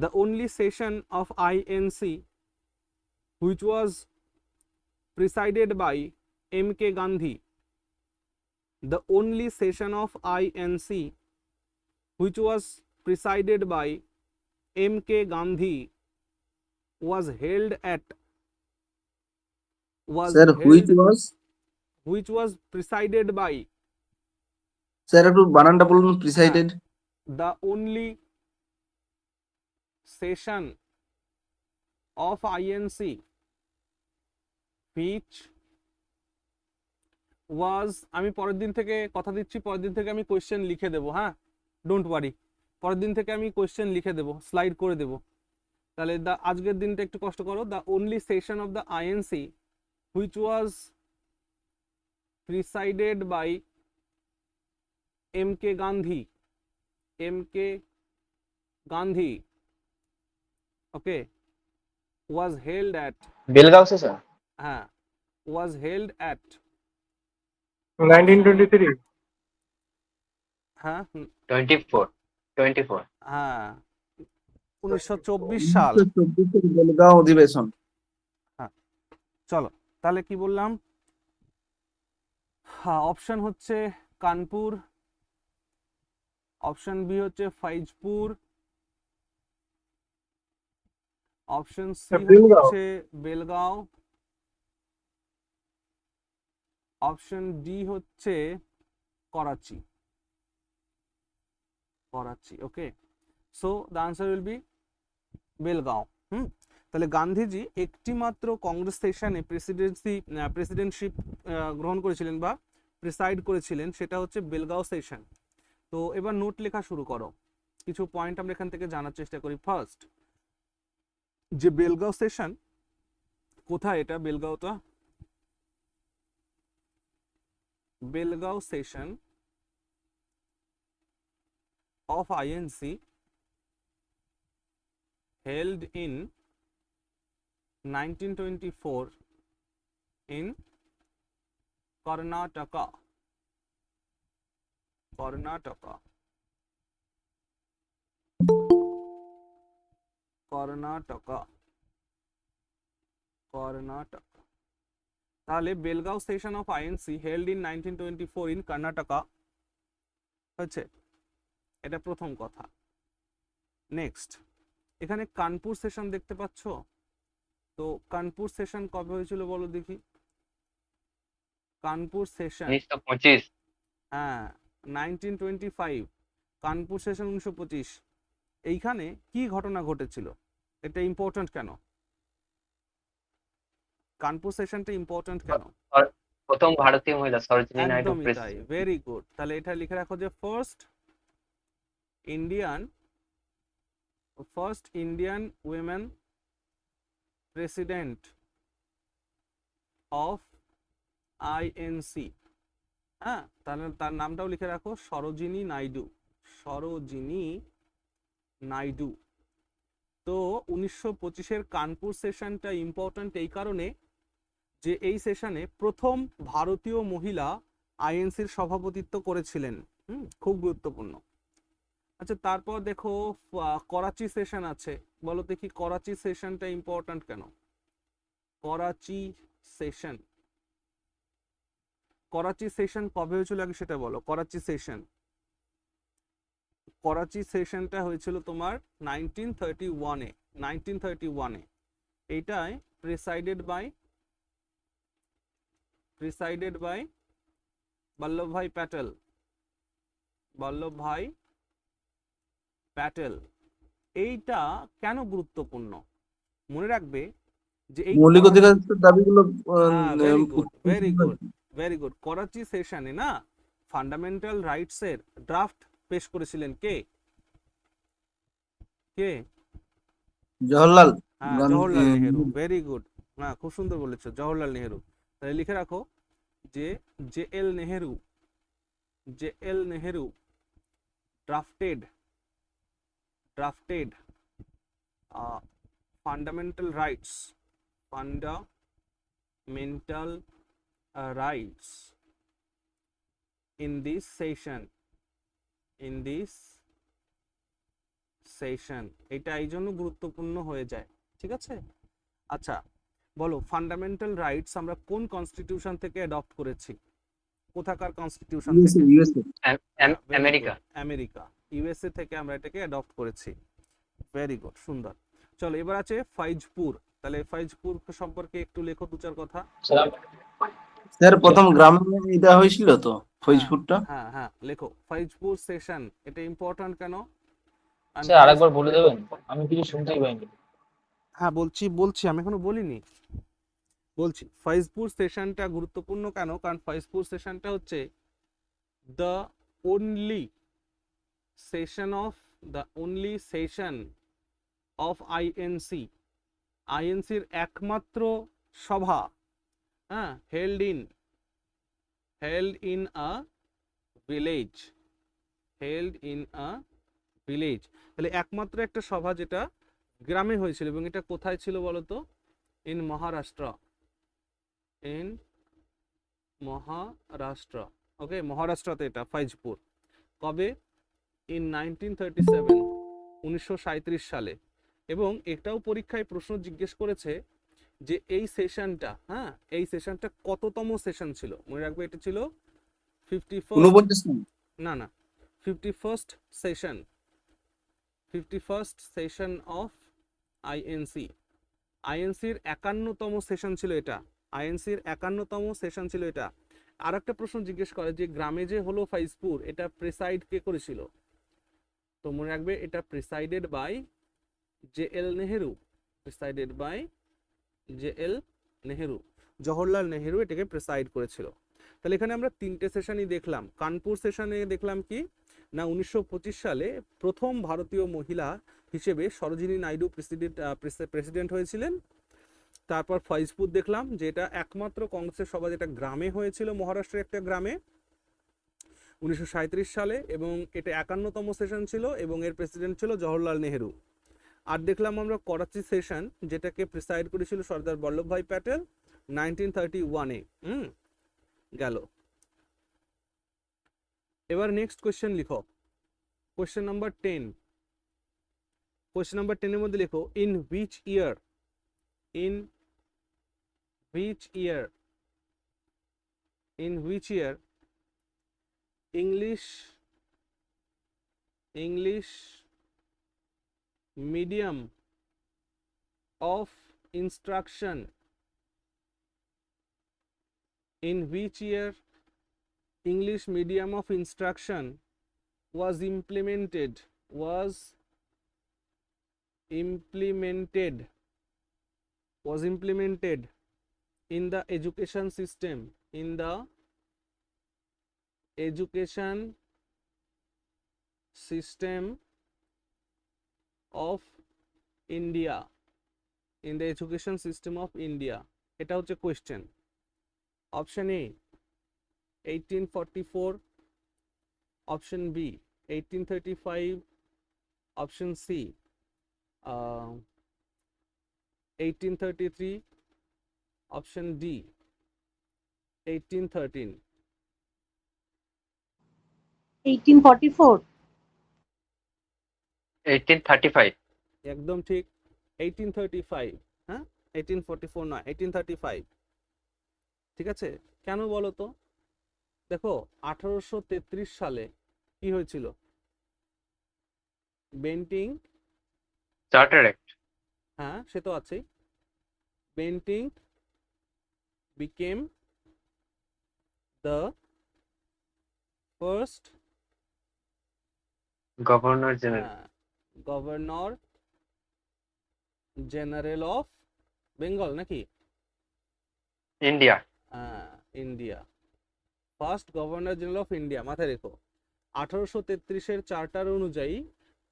the only session of INC which was presided by M.K. Gandhi, the only session of INC which was presided by M.K. Gandhi was held at Sir, which was presided by sir, একটু বানানটা বলুন, হ্যাঁ, presided. the only session of INC which was, আমি পরের দিন থেকে কথা দিচ্ছি, পরের দিন থেকে আমি কোয়েশ্চেন লিখে দেবো, হ্যাঁ, ডোন্ট ওয়ারি, পরের দিন থেকে আমি কোয়েশ্চেন লিখে দেবো, স্লাইড করে দেবো। তাহলে আজকের দিনটা একটু কষ্ট করো। The only session of the INC which was presided by M.K. Gandhi, M.K. Gandhi, okay, was held at, Belgaum session হ্যাঁ, was held at 1923 হ্যাঁ 24 হ্যাঁ 1924 সাল। 1924 বেলগাঁও অধিবেশন। হ্যাঁ, চলো তাহলে কি বললাম, হ্যাঁ, অপশন হচ্ছে কানপুর, অপশন বি হচ্ছে ফাইজপুর, অপশন সি বেলগাঁও। হচ্ছে বেলগাঁও, অপশন ডি হচ্ছে Karachi, Karachi, okay. So the answer will be Belgaum. তাহলে গান্ধীজি একটি মাত্র কংগ্রেস সেশনে প্রেসিডেন্টশিপ গ্রহণ করেছিলেন বা প্রিসাইড করেছিলেন, সেটা হচ্ছে বেলগাঁও সেশন। তো এবার নোট লেখা শুরু করো, কিছু পয়েন্ট আমরা এখান থেকে জানার চেষ্টা করি। ফার্স্ট, যে বেলগাঁও সেশন কোথায়, এটা বেলগাঁওটা, Belgaum session of INC held in 1924 in Karnataka, Karnataka, Karnataka, Karnataka। তাহলে Belgaum session of INC held in 1924 in Karnataka হচ্ছে, এটা প্রথম কথা। নেক্সট, এখানে কানপুর সেশন দেখতে পাচ্ছ, তো কানপুর সেশন কবে হয়েছিল বলো দেখি, কানপুর সেশন, 1925 হ্যাঁ 1925, কানপুর সেশন 1925। এইখানে কি ঘটনা ঘটেছিল, এটা ইম্পর্টেন্ট কেন, কানপুর সেশনটা ইম্পর্টেন্ট কেন? প্রথম ভারতীয় মহিলা সরোজিনী নাইডু একদমই তাই, ভেরি গুড। তাহলে এটা লিখে রাখো যে first Indian women president of INC, হ্যাঁ, তাহলে তার নামটাও লিখে রাখো, সরোজিনী নাইডু, সরোজিনী নাইডু। তো 1925-এর কানপুর সেশনটা ইম্পর্ট্যান্ট এই কারণে যে এই সেশনে প্রথম ভারতীয় মহিলা আইএনসির সভাপতিত্ব করেছিলেন, খুব গুরুত্বপূর্ণ। আচ্ছা, তারপর দেখো করাচি সেশন আছে, বলো দেখি করাচি সেশনটা ইম্পর্ট্যান্ট কেন? করাচি সেশন, করাচি সেশন কবে হয়েছিল আগে সেটা বলো। করাচি সেশন, করাচি সেশনটা হয়েছিল তোমার 1931-এ, 1931-এ। এইটাই প্রিসাইডেড বাই বল্লভভাই প্যাটেল, বল্লভভাই প্যাটেল। এইটা কেন গুরুত্বপূর্ণ মনে রাখবে যে এই মৌলিক অধিকারের দাবিগুলো very good, very good, very good. Karachi সেশনে না ফান্ডামেন্টাল রাইটস এর ড্রাফট পেশ করেছিলেন কে, কে? জওহরলাল হ্যাঁ, জওহরলাল নেহেরু, ভেরি গুড, না খুব সুন্দর বলেছো, জওহরলাল নেহেরু। তাহলে লিখে রাখো যে J L Nehru drafted fundamental rights in this session, এটা এই জন্য গুরুত্বপূর্ণ হয়ে যায়, ঠিক আছে। আচ্ছা বলো, ফান্ডামেন্টাল রাইটস আমরা কোন কনস্টিটিউশন থেকে অ্যাডপ্ট করেছি, কোথাকার কনস্টিটিউশন ইউএসএ থেকে? USA America. আমেরিকা, ইউএসএ থেকে আমরা এটাকে অ্যাডপ্ট করেছি। ভেরি গুড, সুন্দর। চলো এবার আছে ফাইজপুর, তাহলে ফাইজপুর সম্পর্কে একটু লেখো দু চার কথা। স্যার প্রথম গ্রামে এটা হয়েছিল তো ফৈজপুরটা। হ্যাঁ হ্যাঁ লেখো, ফাইজপুর সেশন, এটা ইম্পর্ট্যান্ট কেন? And স্যার আরেকবার বলে দেবেন, আমি কিছু শুনতেই পাইনি। হ্যাঁ বলছি আমি এখনো বলিনি, বলছি ফাইজপুর সেশনটা গুরুত্বপূর্ণ কেন, কারণ ফাইজপুর সেশনটা হচ্ছে the only session of INC, আইএনসির একমাত্র সভা, হ্যাঁ, held in a village, তাহলে একমাত্র একটা সভা যেটা গ্রামে হয়েছিল, এবং এটা কোথায় ছিল বলতো? ইন মহারাষ্ট্র, ওকে, মহারাষ্ট্রতে এটা ফাইজপুর। কবে? ইন 1937 সালে। এবং এটাও পরীক্ষায় প্রশ্ন জিজ্ঞেস করেছে যে এই সেশনটা, হ্যাঁ, এই সেশনটা কততম সেশন ছিল। মনে রাখবে এটা ছিল 51st, 49 না 51st সেশন অফ আইএনসি। আইএনসির 51তম সেশন ছিল এটা, আইএনসির 51তম সেশন ছিল এটা। আর একটা প্রশ্ন জিজ্ঞেস করে যে গ্রামে যে হলো ফাইজপুর, এটা প্রেসাইড কে করেছিল? তো মনে রাখবে এটা প্রেসাইডেড বাই জেএল নেহেরু, জওহরলাল নেহেরু এটাকে প্রেসাইড করেছিল। তাহলে এখানে আমরা তিনটে সেশনই দেখলাম। কানপুর সেশনে দেখলাম কি না, 1925 সালে প্রথম ভারতীয় মহিলা হিসেবে সরোজিনী নাইডু প্রেসিডেন্ট হয়েছিলেন। তারপর ফাইজপুর দেখলাম যে এটা একমাত্র কংগ্রেসের সভা যেটা গ্রামে হয়েছিল, মহারাষ্ট্রের একটা গ্রামে 1937 সালে, এবং এটা 51তম সেশন ছিল এবং এর প্রেসিডেন্ট ছিল জওহরলাল নেহেরু। আর দেখলাম আমরা করাচি সেশন, যেটাকে প্রিসাইড করেছিল সর্দার বল্লভভাই প্যাটেল 1931-এ। গেল। এবার নেক্সট কোয়েশ্চেন লিখো, কোয়েশ্চেন নাম্বার 10। কোয়েশ্চেন নাম্বার 10 এর মধ্যে লিখো, in which year English medium of instruction, in which year English medium of instruction was implemented in the education system, of India, এটা হচ্ছে question. Option A 1844, option B 1835, option C 1833, option D 1813। 1844। 1835। একদম ঠিক, 1835। হ্যাঁ, 1844 নয়, 1835। ঠিক আছে, কেন বলো তো? দেখো 1833 সালে কি হয়েছিল? Bentinck charter act. হ্যাঁ সে তো আছেই। Bentinck became the first governor general. Governor general of Bengal নাকি? India. India, first governor general of India, মাথায় রেখো। 1833-এর চার্টার অনুযায়ী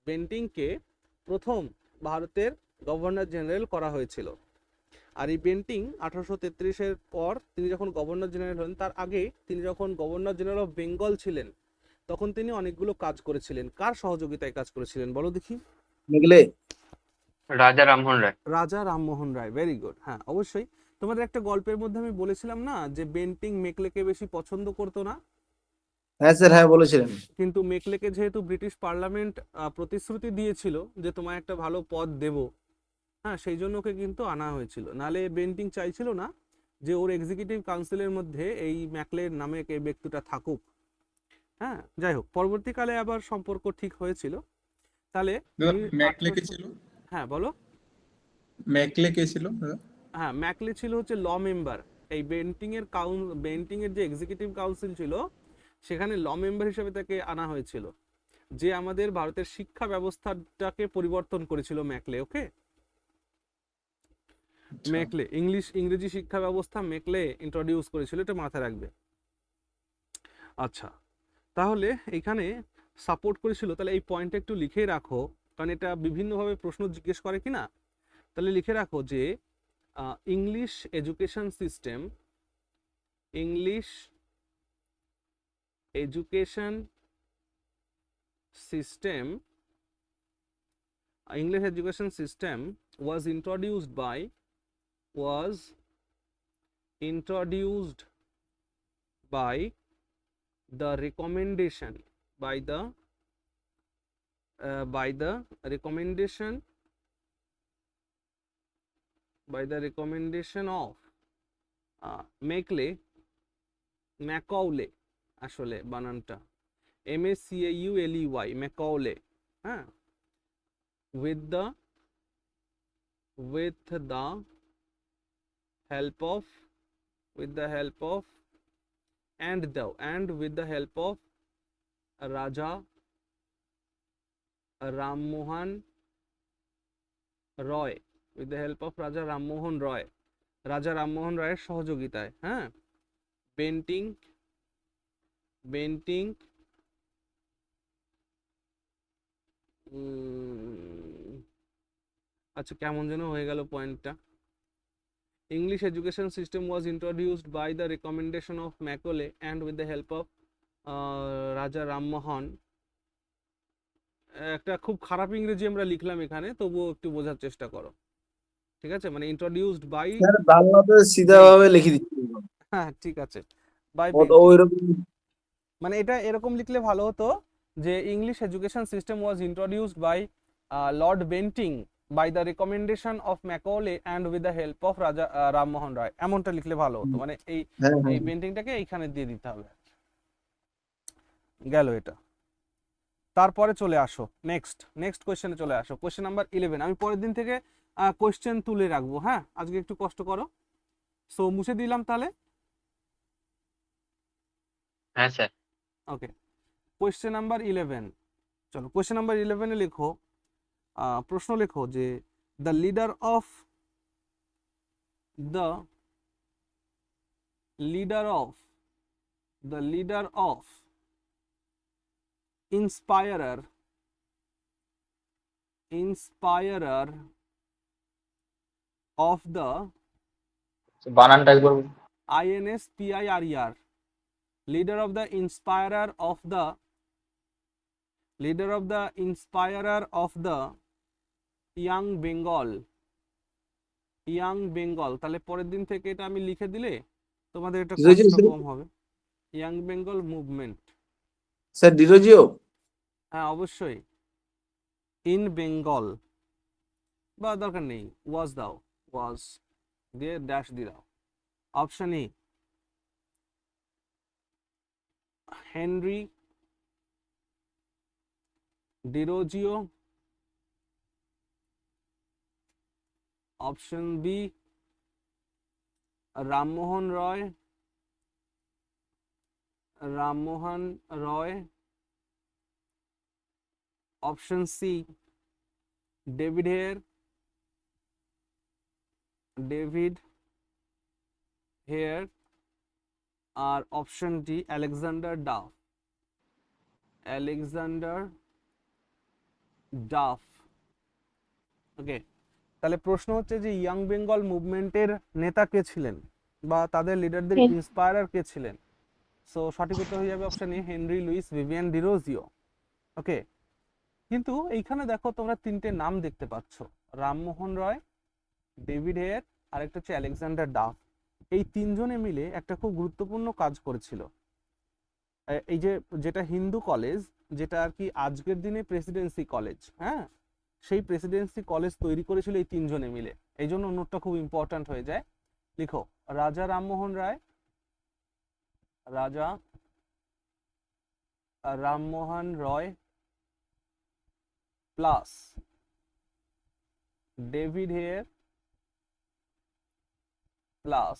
বেন্টিংকে প্রথম ভারতের গভর্নর জেনারেল করা হয়েছিল। আর এই বেন্টিং 1833-এর পর তিনি যখন গভর্নর জেনারেল হলেন, তার আগে তিনি যখন গভর্নর জেনারেল অফ বেঙ্গল ছিলেন, তখন তিনি অনেকগুলো কাজ করেছিলেন। কার সহযোগিতায় কাজ করেছিলেন বলো দেখি? দেখলে রাজা রামমোহন রায়। রাজা রামমোহন রায়, ভেরি গুড। হ্যাঁ অবশ্যই, তোমাদের একটা গল্পের মধ্যে আমি বলেছিলাম না যে বেন্টিং মেকলেকে বেশি পছন্দ করতো না, হ্যাঁ স্যার, হ্যাঁ বলেছিলেন। কিন্তু মেকলেকে যেহেতু ব্রিটিশ পার্লামেন্ট প্রতিশ্রুতি দিয়েছিল যে তোমায় একটা ভালো পদ দেব, হ্যাঁ, সেই জন্য ওকে কিন্তু আনা হয়েছিল। নালে বেন্টিং চাইছিল না যে ওর এক্সিকিউটিভ কাউন্সিলের মধ্যে এই ম্যাকলের নামে এই ব্যক্তিটা থাকুক। হ্যাঁ, যাই হোক, পরবর্তীকালে আবার সম্পর্ক ঠিক হয়েছিল। তাহলে দাদা ম্যাকলে কে 1800 ছিল? হ্যাঁ বলো। ম্যাকলে কে ছিল দাদা? হ্যাঁ, ম্যাকলে ছিল হচ্ছে ল মেম্বার। এই বেন্টিং এর যে এক্সিকিউটিভ কাউন্সিল ছিল সেখানে ল মেম্বার হিসেবে তাকে আনা হয়েছিল, যে আমাদের ভারতের শিক্ষা ব্যবস্থাটাকে পরিবর্তন করেছিল ম্যাকলে। ওকে, আচ্ছা। মেকলে ইংরেজি শিক্ষা ব্যবস্থা মেকলে ইন্ট্রোডিউস করেছিল, এটা মাথায় রাখবে। আচ্ছা, তাহলে এখানে সাপোর্ট করেছিল, তাহলে এই পয়েন্টটা একটু লিখে রাখো, কারণ এটা বিভিন্নভাবে প্রশ্ন জিজ্ঞেস করে কিনা। তাহলে লিখে রাখো যে English education system English education system was introduced by the recommendation of ম্যাকাউলে, আসলে বানানটা MACAULEY, ম্যাকাউলে, হ্যাঁ, with the help of with the help of Raja Rammohan Roy, with the help of Raja Rammohan Roy, রাজা রামমোহন রায়ের সহযোগিতায়, হ্যাঁ, Bentinck আচ্ছা কেমন যেন হয়ে গেল পয়েন্টটা। English education system was introduced by the recommendation of Macaulay and with the help of Raja Rammohan. একটা খুব খারাপ ইংরেজি আমরা লিখলাম এখানে, তবুও একটু বোঝার চেষ্টা করো, ঠিক আছে? মানে ইন্ট্রোডিউসড বাই, স্যার বাংলাতে সিধাভাবে লিখে দিচ্ছি। হ্যাঁ ঠিক আছে, বাই ওইরকম। মানে এটা এরকম লিখলে ভালো হতো যে English education system was introduced by lord Bentinck by the recommendation of Macaulay and with the help of Raja Rammohan রায়, এমনটা লিখলে ভালো হতো। মানে এই হ্যাঁ এই হ্যাঁ বেন্টিংটাকে এইখানে দিয়ে দিতে হবে। গেল এটা। তারপরে চলে আসো নেক্সট কোয়েশ্চেনে চলে আসো, কোয়েশ্চেন নাম্বার 11। আমি পরের দিন থেকে কোয়েশ্চেন তুলে রাখবো, হ্যাঁ, আজকে একটু কষ্ট করো। সো মুছে দিলাম তাহলে। হ্যাঁ স্যার। ওকে, কোয়েশ্চেন নাম্বার 11। চলো কোয়েশ্চেন নাম্বার 11-এ লেখো, প্রশ্ন লেখো যে the leader of inspirer of the বানানটা একবার বলুন। INSPIRER, leader of the inspirer of the young Bengal। তাহলে পরের দিন থেকে এটা আমি লিখে দিলে তোমাদের এটা কষ্ট কম হবে। Young Bengal movement, sir Derozio. হ্যাঁ অবশ্যই, ইন বেঙ্গল বা দরকার নেই, ওয়াজ দিয়ে ড্যাশ দিয়ে দাও। Option A Henry Derozio, option B Rammohan Roy, option C David Hare, আর option D Alexander Duff. Okay, তাহলে প্রশ্ন হচ্ছে যে ইয়াং বেঙ্গল মুভমেন্টের নেতা কে ছিলেন বা তাদের লিডারদের ইন্সপায়ারার কে ছিলেন? সো সঠিক উত্তর হয়ে যাবে option A Henry Louis Vivian Derozio. Okay, কিন্তু এইখানে দেখো তোমরা তিনটে নাম দেখতে পাচ্ছ, রামমোহন রয়, ডেভিড হেয়ার, আর একটা হচ্ছে আলেকজান্ডার ডাফ। এই তিনজনে মিলে একটা খুব গুরুত্বপূর্ণ কাজ করেছিল। এই যে যেটা হিন্দু কলেজ, যেটা আর কি আজকের দিনে প্রেসিডেন্সি কলেজ, হ্যাঁ, সেই প্রেসিডেন্সি কলেজ তৈরি করেছিল এই তিনজনে মিলে। এই জন্য নোটটা খুব ইম্পর্ট্যান্ট হয়ে যায়। লিখো রাজা Rammohan Roy, Raja Rammohan Roy plus David Hare plus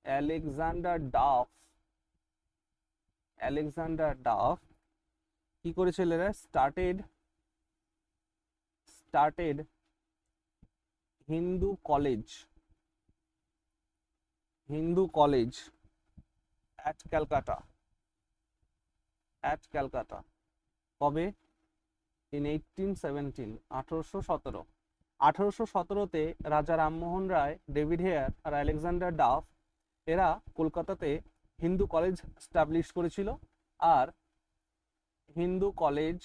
Alexander Duff কি করেছিল এরা? Started Hindu College at Calcutta কবে? in 1817, 1817। 1817তে রাজা রামমোহন রায়, ডেভিড হেয়ার আর আলেকজান্ডার ডাফ এরা কলকাতাতে হিন্দু কলেজ স্টাবলিশ করেছিল। আর Hindu College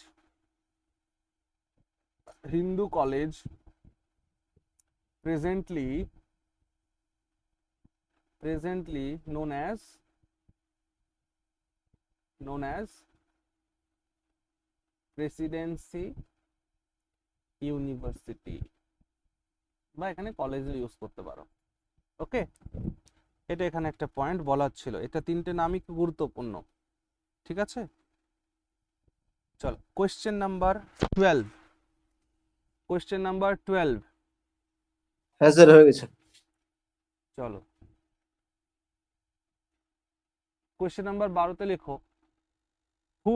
presently known as Presidency University, বা এখানে কলেজও ইউজ করতে পারো। ওকে, এটা এখানে একটা পয়েন্ট বলার ছিল। এটা তিনটে নামই খুব গুরুত্বপূর্ণ, ঠিক আছে? চলো কোয়েশ্চেন নাম্বার 12। হ্যাঁ স্যার হয়ে গেছে। চলো কোয়েশ্চেন নাম্বার 12তে লেখো হু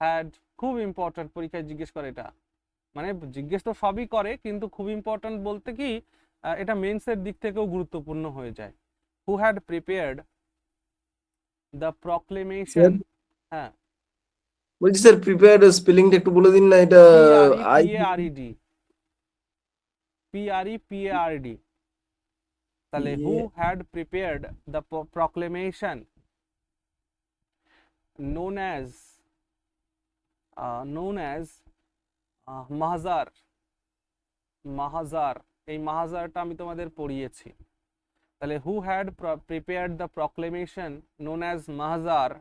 হ্যাড, খুব ইম্পর্টেন্ট, পরীক্ষায় জিজ্ঞেস করে এটা, মানে জিজ্ঞেস তো সবই করে, কিন্তু খুব ইম্পর্টেন্ট বলতে কি এটা মেন্সের দিক থেকেও গুরুত্বপূর্ণ হয়ে যায়। Who had prepared the proclamation, হ্যাঁ, বলছি স্যার প্রিপেয়ার্ড স্পেলিংটা একটু বলে দিন না, এটা PREPARD। তাহলে who had prepared the proclamation known as মাহাজার। এই মাহাজারটা আমি তোমাদের পড়িয়েছি। তাহলে who had prepared the proclamation known as মাহাজার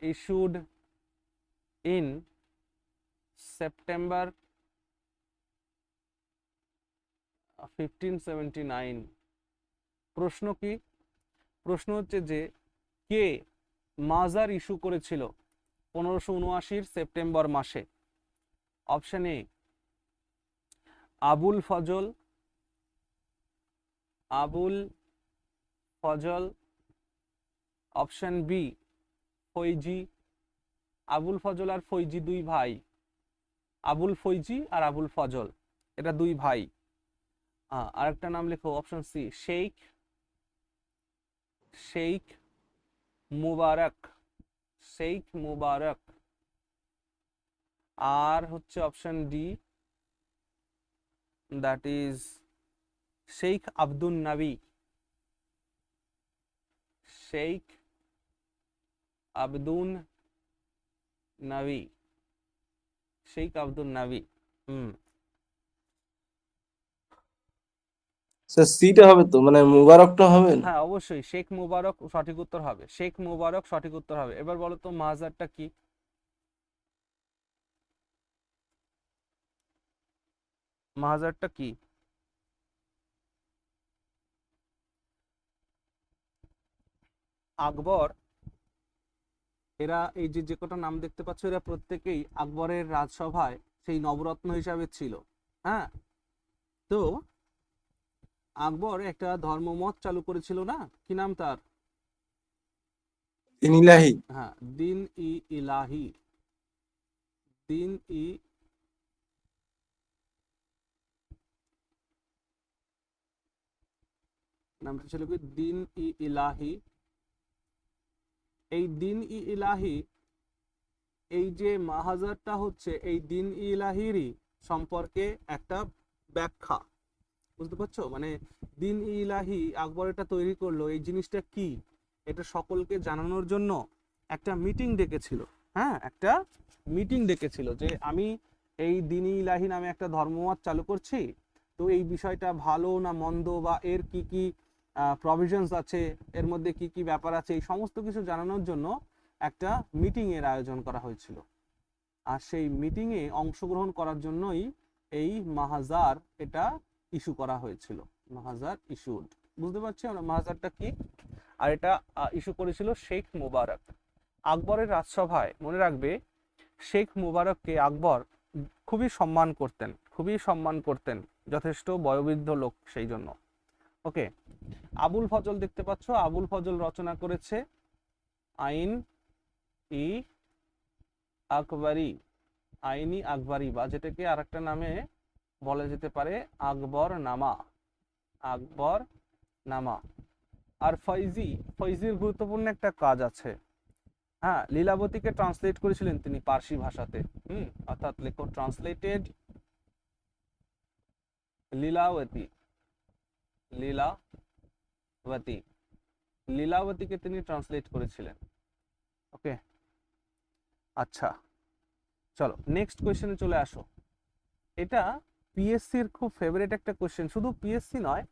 issued in September 1579। প্রশ্ন কি? প্রশ্ন হচ্ছে যে কে মাজার ইস্যু করেছিল 1579 সেপ্টেম্বর মাসে? Option A Abul Fazal, option B Faizi. Abul Fazal আর ফৈজি দুই ভাই, আবুল ফৈজি আর আবুল ফজল, এটা দুই ভাই। আরেকটা নাম লেখো, অপশন সি শেখ মুবারক। আর হচ্ছে option D, that is Sheikh Abdul নাবি। স্যার সিটা হবে তো, মানে মুবারকটা হবে না? হ্যাঁ অবশ্যই শেখ মুবারক সঠিক উত্তর হবে, এবার বলো তো মাজারটা কি? মাজারটা কি? আকবর, এরা এই যে কটা নাম দেখতে পাচ্ছ, এরা প্রত্যেকেই আকবরের রাজসভায় সেই নবরত্ন হিসাবে ছিল। হ্যাঁ, তো আকবর একটা ধর্মমত চালু করেছিল না, কি নাম তার? দিন ইলাহি। হ্যাঁ, দিন-ই-ইলাহি। নামটা ছিল কি? দিন-ই-ইলাহি। এই দিন-ই-ইলাহি, এই যে মাহাজারটা হচ্ছে এই দিন-ই-ইলাহিরই সম্পর্কে একটা ব্যাখ্যা, বুঝতে পারছো? মানে দিন-ই-ইলাহি আকবর এটা তৈরি করলো, এই জিনিসটা কি এটা সকলকে জানানোর জন্য একটা মিটিং ডেকেছিল। হ্যাঁ, একটা মিটিং ডেকেছিল যে আমি এই দিন-ই-ইলাহি নামে একটা ধর্মমত চালু করছি, তো এই বিষয়টা ভালো না মন্দ বা এর কি কি প্রভিশনস আছে, এর মধ্যে কি কি ব্যাপার আছে, এই সমস্ত কিছু জানানোর জন্য একটা মিটিং এর আয়োজন করা হয়েছিল। আর সেই মিটিংয়ে অংশগ্রহণ করার জন্যই এই মাহাজার এটা ইস্যু করা হয়েছিল। মাহাজার ইস্যুড, বুঝতে পারছি আমরা মাহাজারটা কি। আর এটা ইস্যু করেছিল শেখ মুবারক। আকবরের রাজসভায়, মনে রাখবে, শেখ মুবারককে আকবর খুবই সম্মান করতেন, যথেষ্ট বয়োবৃদ্ধ লোক সেই জন্য। ওকে, আবুল ফজল দেখতে পাচ্ছ, আবুল ফজল রচনা করেছে আইন ই আকবরী, আইনি আকবরী, বা যেটাকে আরেকটা নামে বলা যেতে পারে আকবর নামা, আকবর নামা। আর ফৈজির গুরুত্বপূর্ণ একটা কাজ আছে। হ্যাঁ, লীলাবতীকে ট্রান্সলেট করেছিলেন তিনি পার্সি ভাষাতে। অর্থাৎ লেখো ট্রান্সলেটেড লীলাবতী, লীলাবতীকে তিনি ট্রান্সলেট করেছিলেন। ওকে, আচ্ছা চলো নেক্সট কোয়েশ্চেনে চলে আসো। এটা পিএসসির খুব ফেভারিট একটা কোয়েশ্চেন, শুধু পিএসসি নয়,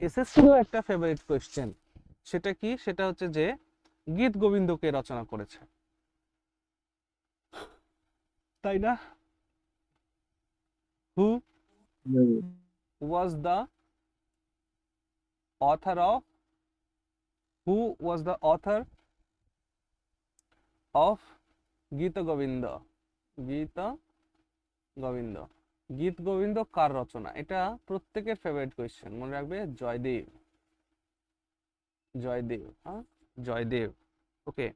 এসএসসিরও একটা ফেভারিট কোয়েশ্চেন। সেটা কি? সেটা হচ্ছে যে গীত গোবিন্দকে রচনা করেছে, তাই না? হু was the author of, who was the author of গীত গোবিন্দ? গীত গোবিন্দ, গীত গোবিন্দ কার রচনা? এটা প্রত্যেকের ফেভারিট কোয়েশ্চেন, মনে রাখবে। জয়দেব, জয়দেব, হ্যাঁ জয়দেব। ওকে,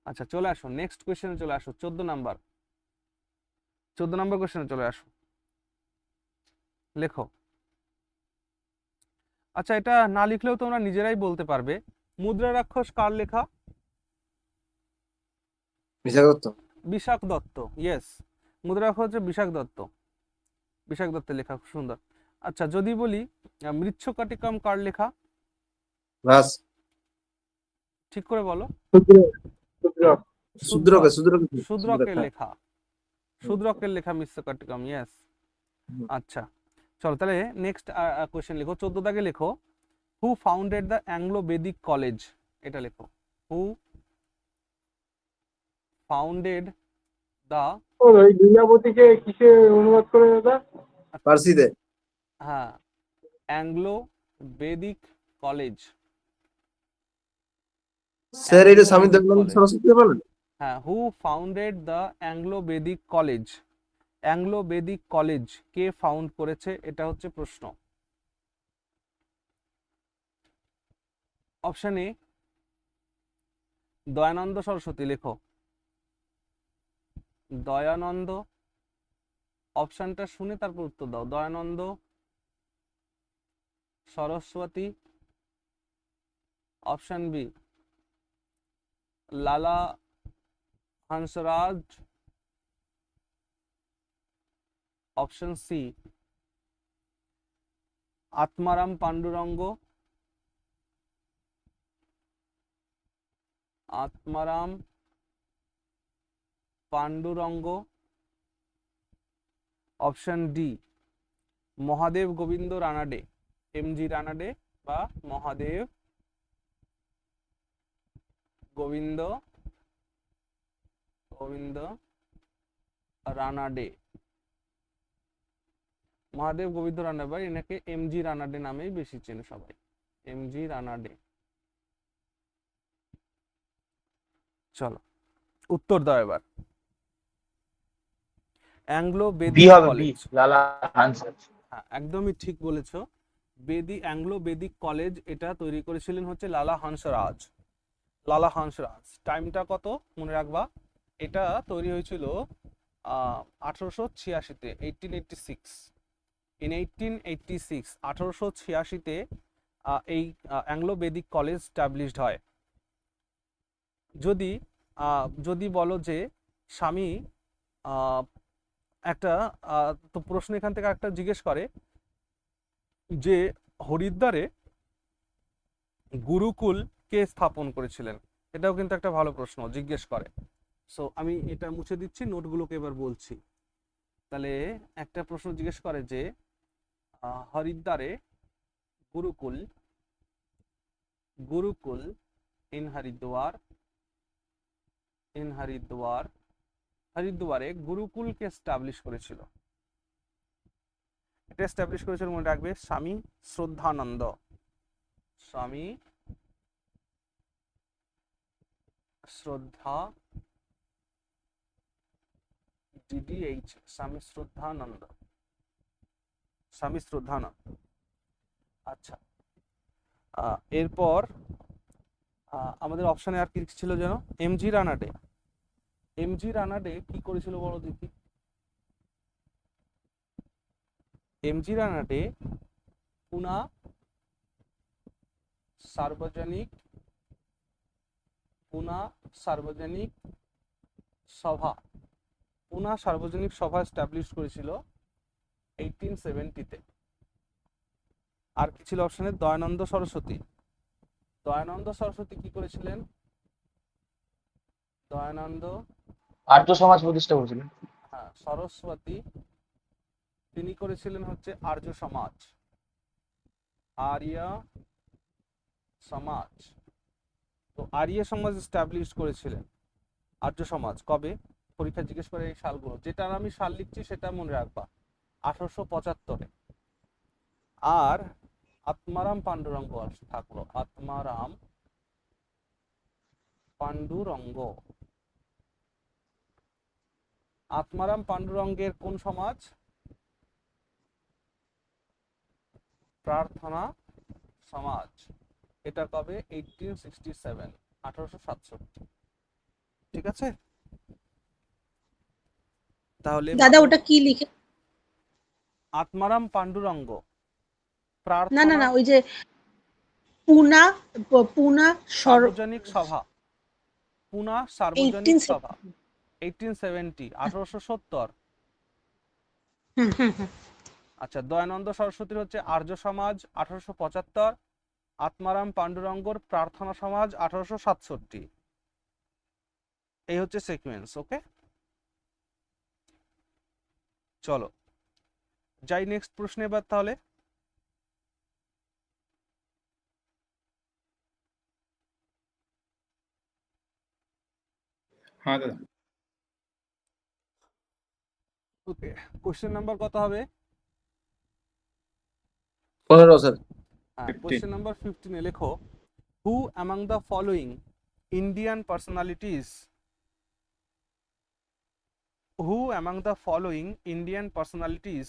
আচ্ছা চলে আসো নেক্সট কোয়েশ্চেনে চলে আসো। 14 নাম্বার কোয়েশ্চেনে চলে আসো, লেখো। আচ্ছা, এটা না লিখলেও তোমরা নিজেরাই বলতে পারবে। মুদ্রা রাক্ষস কার লেখা? বিশাখ দত্ত। ইয়েস, মুদ্রা রাক্ষস হচ্ছে বিশাখ দত্তের লেখা, খুব সুন্দর। আচ্ছা, যদি বলি মৃচ্ছকটিকম কার লেখা? ঠিক করে বলো। শূদ্রকের লেখা মৃচ্ছকটিকম। ইয়েস। আচ্ছা চলো তাহলে নেক্সট কোয়েশ্চেন লিখো। 14 দাগে লেখো, who founded the Anglo Vedic college? এটা লেখো, হু ফাউন্ডেড দ্য, ওই লীলাবতীকে কিসে অনুবাদ করে দাদা? পার্সিতে। হ্যাঁ, অ্যাংলো বেদিক কলেজ। স্যার এটা স্বামী দয়ানন্দ সরস্বতী বলেন। হ্যাঁ, who founded the Anglo Vedic college? Anglo Vedic college কে ফাউন্ড করেছে? এটা হচ্ছে প্রশ্ন। অপশন এ দয়ানন্দ সরস্বতী, লেখো দয়ানন্দ। অপশনটা শুনে তারপর উত্তর দাও। Dayananda Saraswati. Option B Lala Hansraj. Option C Atmaram Pandurang. Atmaram Pandurang. Option D Mahadev Govind Ranade, MG Ranade বা মহাদেব গোবিন্দ রানাডে। মহাদেব গোবিন্দ রানাডে বা এনাকে এমজি রানাডে নামেই বেশি চেনে সবাই, এমজি রানাডে। চলো উত্তর দাও এবার। অ্যাংলো বেদিক কলেজ, লালা হানসরাজ। হ্যাঁ একদমই ঠিক বলেছো। অ্যাংলো বেদিক কলেজ এটা তৈরি করেছিলেন হচ্ছে লালা হংসরাজ। টাইমটা কত মনে রাখবা? এটা তৈরি হয়েছিল 1886-তে, 1886। ইন 1886, 1886-তে এই অ্যাংলো বেদিক কলেজ স্টাবলিশড হয়। যদি বলো যে স্বামী একটা তো প্রশ্ন এখান থেকে একটা জিজ্ঞেস করে যে হরিদ্বারে গুরুকুল কে স্থাপন করেছিলেন? এটাও কিন্তু একটা ভালো প্রশ্ন জিজ্ঞেস করে। সো আমি এটা মুছে দিচ্ছি, নোটগুলোকে এবার বলছি। তাহলে একটা প্রশ্ন জিজ্ঞেস করে যে হরিদ্বারে গুরুকুল, গুরুকুল ইন হরিদ্বার, ইন হরিদ্বার, হরিদ্বারে গুরুকুলকে এস্টাবলিশ করেছিল। এটা এস্টাবলিশ করেছিল মনে রাখবে স্বামী শ্রদ্ধানন্দ, স্বামী শ্রদ্ধা DDH, স্বামী শ্রদ্ধানন্দ, স্বামী শ্রদ্ধানন্দ। আচ্ছা, এরপর আমাদের অপশনে আর কি ছিল যেন, এমজি রানাডে। এমজি রানাডে কি করেছিল বলো দেখি? এমজি রানাডে পুনা সার্বজনিক, পুনা সার্বজনিক সভা, পুনা সার্বজনিক সভা এস্টাবলিশ করেছিল 1870-তে। আর কি ছিল অপশনে? দয়ানন্দ সরস্বতী। দয়ানন্দ সরস্বতী কি করেছিলেন? দয়ানন্দ, আর্য সমাজ প্রতিষ্ঠা করেছিলেন। হ্যাঁ, সরস্বতী তিনি করেছিলেন হচ্ছে আর্য সমাজ, আর্য সমাজ। তো আর্য সমাজ এস্টাবলিশ করেছিলেন, আর্য সমাজ কবে? পরীক্ষা জিজ্ঞেস করে এই সালগুলো, যেটা আমি সাল লিখছি সেটা মনে রাখবা, 1875-এ। আর আত্মারাম পাণ্ডুরঙ্গ থাকলো, আত্মারাম পাণ্ডুরঙ্গ। আত্মারাম পাণ্ডুরঙ্গের কোন সমাজ? প্রার্থনা সমাজ। এটা কবে? 1867, 1867। ঠিক আছে, তাহলে দাদা ওটা কি লিখে? আত্মারাম পাণ্ডুরঙ্গ না না প্রার্থনা না, ওই যে পুনা, পুনা সার্বজনিক সভা, পুনা সার্বজনিক 1870। সভা 1870, 1870। হুম হুম হুম। আচ্ছা, দয়ানন্দ সরস্বতীর হচ্ছে আর্য সমাজ 1875, আত্মারাম পাণ্ডুরঙ্গর প্রার্থনা সমাজ 1867। এই হচ্ছে সিকোয়েন্স। ওকে, চলো যাই নেক্সট প্রশ্নে এবার তাহলে। হ্যাঁ দাদা। ওকে, কোশ্চেন নাম্বার কত হবে? 15 স্যার। হ্যাঁ, 15। কোশ্চেন নাম্বার 15-এ লেখো, হু among the following Indian personalities, who among the following Indian personalities,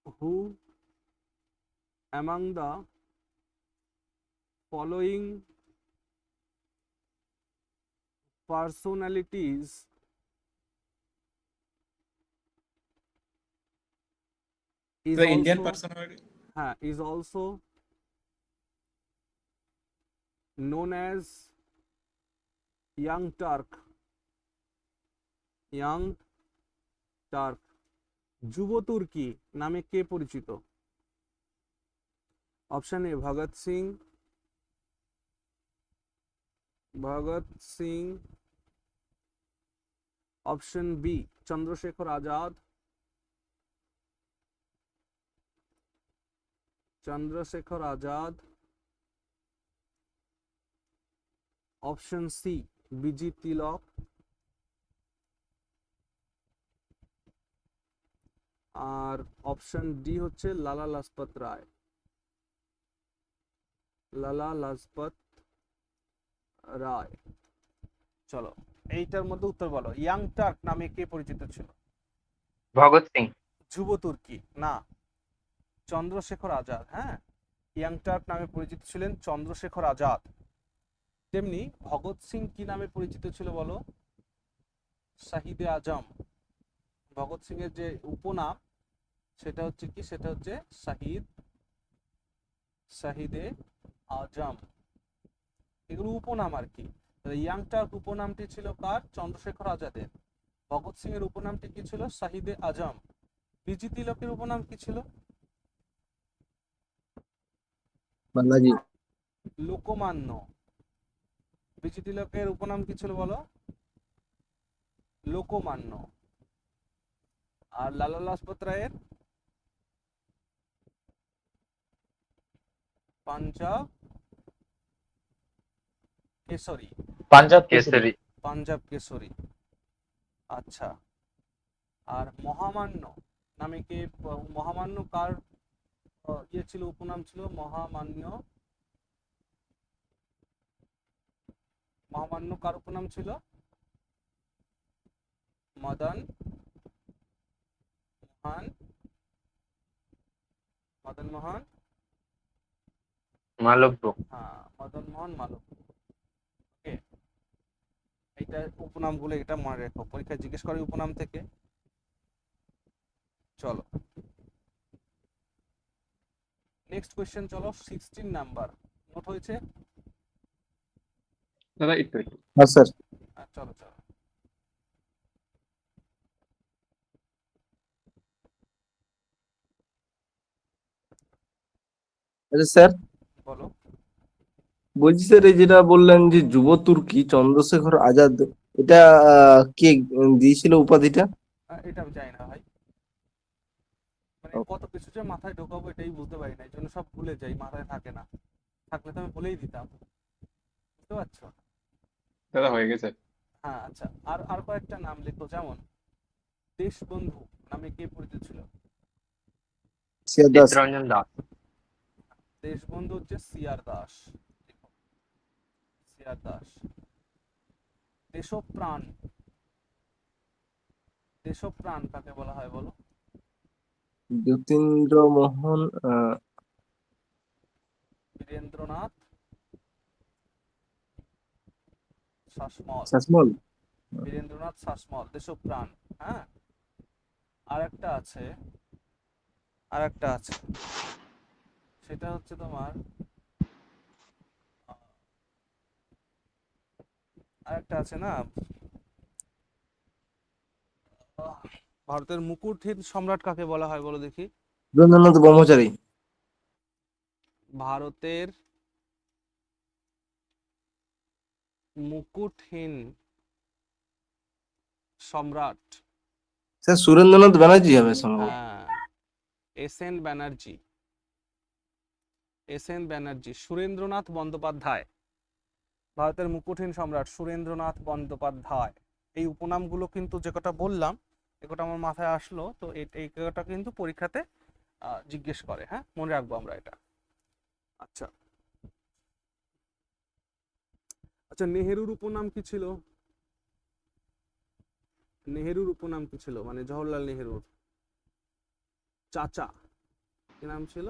who among the following personalities is The Indian also, personality. is also known as Young Turk, Young Turk, যুব তুর্কি নামে কে পরিচিত? Option A Bhagat Singh, Bhagat Singh. Option B Chandrashekhar Azad, Chandrashekhar Azad. Option C BG Tilak. আর option D হচ্ছে লালা লাজপত রায়, লালা লাজপত রায়। চলো এইটার মধ্যে উত্তর বলো, ইয়াং টার্ক নামে কে পরিচিত ছিল? ভগৎ সিং। যুব তুর্কি না, চন্দ্রশেখর আজাদ। হ্যাঁ, ইয়াং টার্ক নামে পরিচিত ছিলেন চন্দ্রশেখর আজাদ। তেমনি ভগৎ সিং কি নামে পরিচিত ছিল বলো? শাহিদে আজম। ভগৎ সিং এর যে উপনাম সেটা হচ্ছে কি? সেটা হচ্ছে শাহিদ, শাহিদে আজম। এগুলো উপনাম আর কি। ইয়াং টার্ক উপনামটি ছিল কার? চন্দ্রশেখর আজাদের। ভগৎ সিং এর উপনামটি কি ছিল? শাহিদে আজম। বিজি তিলকের উপনাম কি ছিল? বালাজি। লোকমান্য। বিজি তিলকের উপনাম কি ছিল বলো? লোকমান্য। আর লালা লাজপত রায়ের পাঞ্জাব কেশরী। পাঞ্জাব কেসরি। কেসরি। পাঞ্জাব কেশরী। আচ্ছা, আর মহামান্য নামে কে, মহামান্য কার ইয়ে ছিল, উপনাম ছিল? মহামান্য, মহামান্য কার উপনাম ছিল? মদন মোহন, মদন মোহন, মালব্য। হ্যাঁ মদন মোহন মালব্য। ওকে, এইটা উপনামগুলো, এটা মনে রেখো, পরীক্ষায় জিজ্ঞেস করে উপনাম থেকে। চলো নেক্সট কোয়েশ্চেন, চলো 16 নাম্বার নোট হয়েছে? দাদা একটু একটু হ্যাঁ স্যার। চলো চলো। আচ্ছা স্যার, বলো। বলছি স্যার, এই যেটা বললেন যে যুব তুর্কি চন্দ্রশেখর আজাদ, এটা কে দিয়েছিল উপাধিটা? এটা আমি জানি না ভাই, মানে ও। কত কিছু যে মাথায় ঢোকাবো এটাই বুঝতে পারি না, এই জন্য সব ভুলে যাই, মাথায় থাকে না, থাকলে তো আমি বলেই দিতাম, বুঝতে পারছো? দাদা হয়ে গেছে। হ্যাঁ আচ্ছা, আর আর কয়েকটা নাম লিখো, যেমন দেশবন্ধু নামে কে পরিচিত ছিল? সিয়ার দাস। চিত্তরঞ্জন দাস। দেশবন্ধু হচ্ছে সিআর দাস, লিখো, সিআর দাস। দেশপ্রাণ, দেশপ্রাণ কাকে বলা হয় বলো? যতীন্দ্র মোহন বীরেন্দ্রনাথ শাসমল, শাসমল। বীরেন্দ্রনাথ শাসমল, দেশপ্রাণ। হ্যাঁ, আর একটা আছে, আর একটা আছে, সেটা হচ্ছে তোমার আর একটা আছে না, ভারতের মুকুটহীন সম্রাট কাকে বলা হয় বলো দেখি? রবীন্দ্রনাথ ব্রহ্মচারী। ভারতের মুকুটহীন সম্রাট, স্যার সুরেন্দ্রনাথ ব্যানার্জি হবে সম্ভবত। হ্যাঁ S N Banerjee, S N Banerjee, Surendranath Bandyopadhyay, ভারতের মুকুটহীন সম্রাট সুরেন্দ্রনাথ বন্দ্যোপাধ্যায়। এই উপনামগুলো কিন্তু যে কটা বললাম, এ কটা আমার মাথায় আসলো, তো এই কটা কিন্তু পরীক্ষাতে জিজ্ঞেস করে, হ্যাঁ মনে রাখবো আমরা এটা। আচ্ছা আচ্ছা, নেহেরুর উপনাম কি ছিল? নেহেরুর উপনাম কি ছিল, মানে জওহরলাল নেহেরুর চাচা, কি নাম ছিল?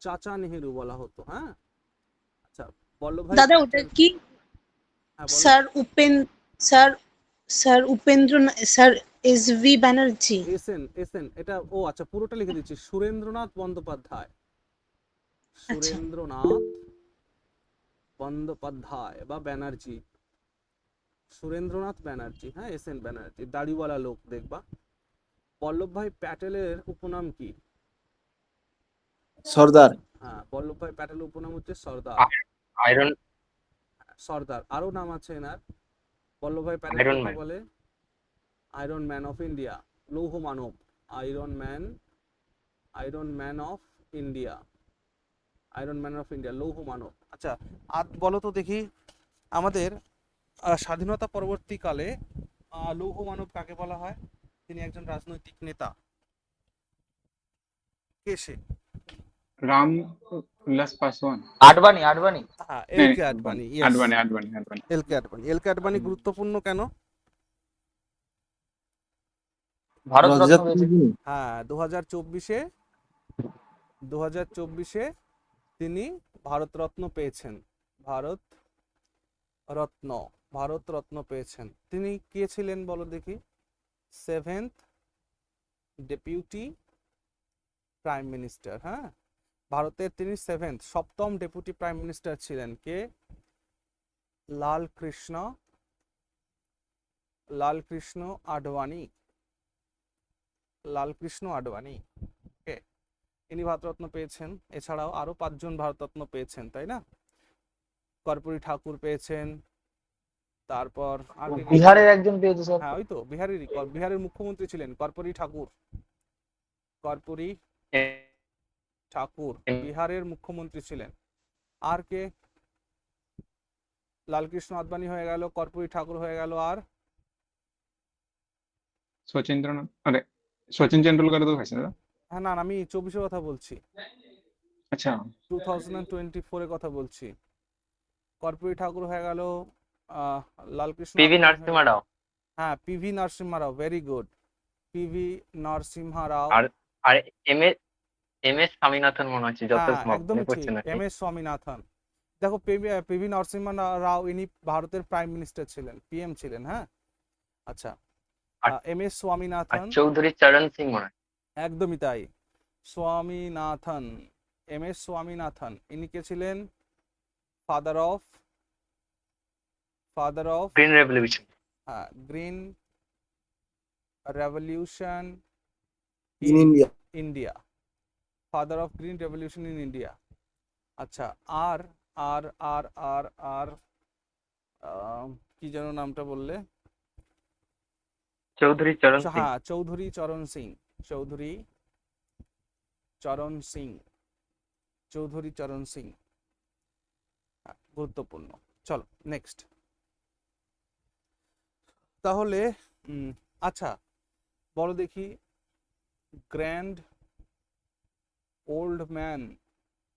চাচা নেহেরু বলা হতো, হ্যাঁ। আচ্ছা, বল্লভভাই দাদা ওটা প্যাটেল, কি? হ্যাঁ বলো। Sir sir sir Upendra sir S V Banerjee. SN, SN, এটা ও আচ্ছা, পুরোটা লিখে দিচ্ছি, সুরেন্দ্রনাথ বন্দ্যোপাধ্যায়, আচ্ছা, সুরেন্দ্রনাথ বন্দ্যোপাধ্যায় বা ব্যানার্জি, সুরেন্দ্রনাথ ব্যানার্জি, হ্যাঁ এসএন ব্যানার্জি, দাড়িওয়ালা লোক দেখবা। বল্লভভাই প্যাটেলের উপনাম কি? সর্দার। হ্যাঁ, বল্লভভাই প্যাটেলের উপনাম হচ্ছে সর্দার, আয়রন সর্দার। আরো নাম আছে এনার, বল্লভভাই প্যাটেল আয়রন কাকে ম্যান। বলে? আয়রন ম্যান অফ ইন্ডিয়া, লৌহ মানব, iron man, iron man of India, iron man of India, লৌহ মানব। আচ্ছা, আর বলো তো দেখি, আমাদের স্বাধীনতা পরবর্তীকালে লৌহ মানব কাকে বলা হয়? তিনি একজন রাজনৈতিক নেতা, কে সে? রাম উল্লাস পাসওয়ান। আডবাণী আডবাণী। হ্যাঁ, নেই, এল কে আডবাণী, ইয়েস, আডবাণী আডবাণী আডবাণী। এল কে আডবাণী। এল কে আডবাণী গুরুত্বপূর্ণ কেন? ভারত রত্ন রথযাত্রা পেয়েছে। দিন। হ্যাঁ, 2024-এ, 2024-এ তিনি ভারতরত্ন পেয়েছেন, ভারত রত্ন, ভারত রত্ন পেয়েছেন। তিনি কে ছিলেন বলো দেখি? 7th ডেপুটি প্রাইম মিনিস্টার, হ্যাঁ ভারতের তিনি 7th, সপ্তম ডেপুটি প্রাইম মিনিস্টার ছিলেন। কে? লালকৃষ্ণ আডবাণী, লালকৃষ্ণ আডবাণী, কে? ইনি ভারতরত্ন পেয়েছেন। এছাড়াও আরো 5 জন ভারতরত্ন পেয়েছেন, তাই না? কর্পূরী ঠাকুর পেয়েছেন, তারপর আর কে কে ছিল? বিহারের একজন পেয়েছে স্যার। হ্যাঁ ওই তো বিহারেরই বিহারের মুখ্যমন্ত্রী ছিলেন কর্পূরী ঠাকুর। কর্পূরী ঠাকুর বিহারের মুখ্যমন্ত্রী ছিলেন। আর কে? লালকৃষ্ণ আদবানি হয়ে গেল, কর্পূরী ঠাকুর হয়ে গেল, আর সচিন্দ্রনাথ, আরে সচিন তেন্ডুলকার তো হয়েছে দাদা। হ্যাঁ না না, আমি 24-এর কথা বলছি, আচ্ছা 2024-এর কথা বলছি। কর্পূরী ঠাকুর হয়ে গেল, আহ, লালকৃষ্ণ পিভি আদবানি হয়ে নরসিংহ গেল। রাও হ্যাঁ পিভি নরসিম্হা রাও, ভেরি গুড। পিভি নরসিম্হা রাও। আর আর এম এস স্বামীনাথন মনে হচ্ছে যত হ্যাঁ মনে একদমই ঠিক, পড়ছে না এম ঠিক। এস স্বামীনাথন। দেখো পিভি নরসিম্হা রাও ইনি ভারতের প্রাইম মিনিস্টার ছিলেন, পিএম ছিলেন। হ্যাঁ আচ্ছা, আর এম এস আর স্বামীনাথন। চৌধুরী চরণ সিং মনে হয়। একদমই তাই, স্বামীনাথন, এম এস স্বামীনাথন। ইনি কে ছিলেন? Father of green revolution. Green revolution in in India. India. Father of green revolution in India. আচ্ছা, আর আর আর আর আর কি যেন নামটা বললে? চৌধুরী চরণ সিং। হ্যাঁ চৌধুরী চরণ সিং, চৌধুরী চরণ সিং, চৌধুরী চরণ সিং। গুরুত্বপূর্ণ। চলো নেক্সট। তাহলে আচ্ছা বলো দেখি, grand old man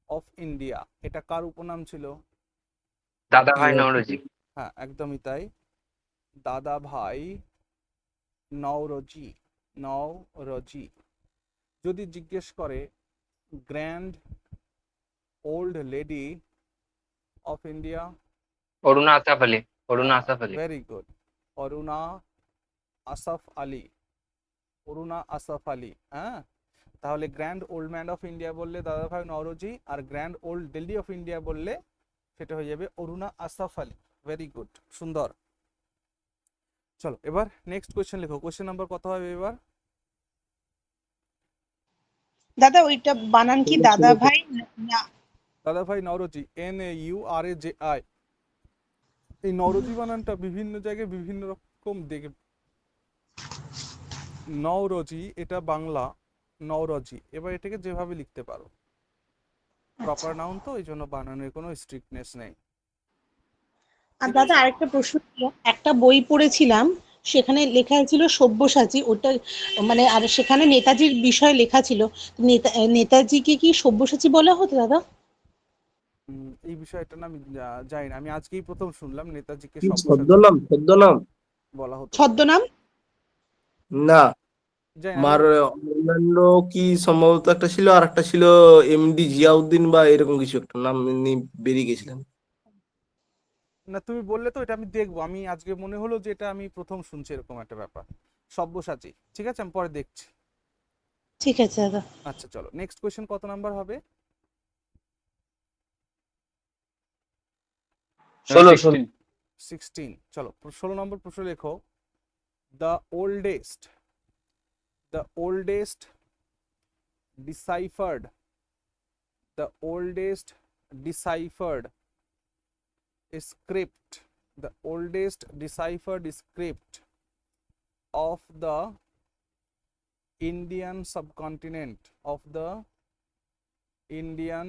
of India এটা কার উপনাম ছিল? দাদাভাই নওরোজি। হ্যাঁ একদমই তাই, দাদা ভাই নওরোজি। নওরোজি। যদি জিজ্ঞেস করে grand old lady of India, Aruna Asaf Ali. Aruna Asaf Ali. Very good, Aruna Asaf Ali. Aruna Asaf Ali. হ্যাঁ তাহলে grand old man of India বললে দাদাভাই নওরোজি, আর grand old lady of India বললে সেটা হয়ে যাবে অরুণা আসফ আলী। ভেরি গুড, সুন্দর। চলো এবার নেক্সট কোয়েশ্চেন লেখো। কোয়েশ্চেন নাম্বার কত হবে এবার? দাদা ওইটা বানান কি দাদা ভাই না? দাদাভাই নওরোজি, NAURAJI। এই নওরোজি বানানটা বিভিন্ন জায়গায় বিভিন্ন রকম দেখে। নওরোজি এটা বাংলা নওরোজি, এবার এটাকে যেভাবে লিখতে পারো, প্রপার নাউন তো এই জন্য বানানোর কোনো স্ট্রিক্টনেস নেই। আর দাদা আরেকটা প্রশ্ন ছিল, একটা বই পড়েছিলাম সেখানে লেখা ছিল সব্যসাচী, ওটা মানে আর সেখানে নেতাজির বিষয় লেখা ছিল। নেতাজিকে কি সব্যসাচী বলা হতো দাদা? এই বিষয়টা না আমি জানি না, আমি আজকেই প্রথম শুনলাম নেতাজিকে কি সব্যসাচী ছদ্মনাম? ছদ্মনাম বলা হতো। ছদ্মনাম? না, জানি না আমার অন্যান্য কি সম্ভবত একটা ছিল, আর একটা ছিল এমডি জিয়াউদ্দিন বা এরকম কিছু একটা নাম নিয়ে বেরিয়ে গেছিলেন। না তুমি বললে তো এটা আমি দেখবো, আমি আজকে মনে হলো যে এটা আমি প্রথম শুনছি এরকম একটা ব্যাপার, সব্যসাচী। ঠিক আছে আমি পরে দেখছি। ঠিক আছে দাদা। আচ্ছা চলো নেক্সট কোয়েশ্চেন কত নাম্বার হবে? 16। 16। চলো 16 নম্বর প্রশ্ন লেখো। The oldest deciphered the oldest deciphered script the oldest deciphered script of the Indian subcontinent Indian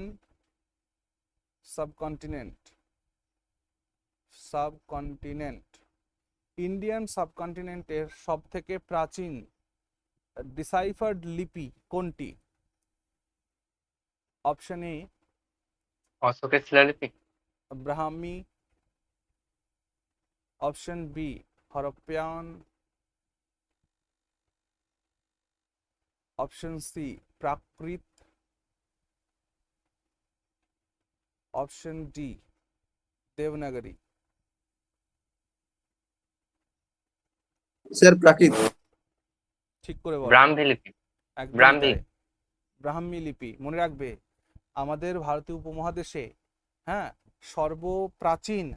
সাবকন্টিনেন্টের সব থেকে প্রাচীন ডিসাইফার্ড লিপি কোনটি? অপশন এ অশোকের শিলালিপি। Brahmi, option B Harappan, option C Prakrit, option D Devanagari. Sir Prakrit. ঠিক করে বলো। ব্রাহ্মী লিপি। একদমই ব্রাহ্মী। তাই, ব্রাহ্মী লিপি। মনে রাখবে আমাদের ভারতীয় উপমহাদেশে, হ্যাঁ, সর্বপ্রাচীন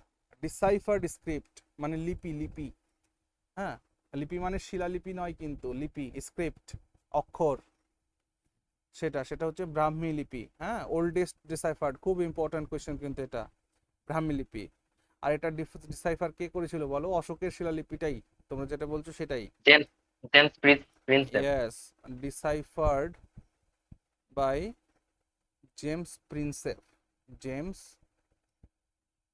ডিসাইফার্ড স্ক্রিপ্ট মানে লিপি, হ্যাঁ, লিপি মানে শিলালিপি নয় কিন্তু, লিপি স্ক্রিপ্ট অক্ষর, সেটা হচ্ছে ব্রাহ্মী লিপি। হ্যাঁ, ওল্ডেস্ট ডিসাইফার্ড, খুব ইম্পর্টেন্ট কোয়েশ্চেন কিন্তু এটা, ব্রাহ্মী লিপি। আর এটা ডিসাইফার কে করেছিল বলো? অশোকের শিলালিপিটাই, তোমরা যেটা বলছো সেটাই। James James Prinsep. Yes, deciphered by James Prinsep. James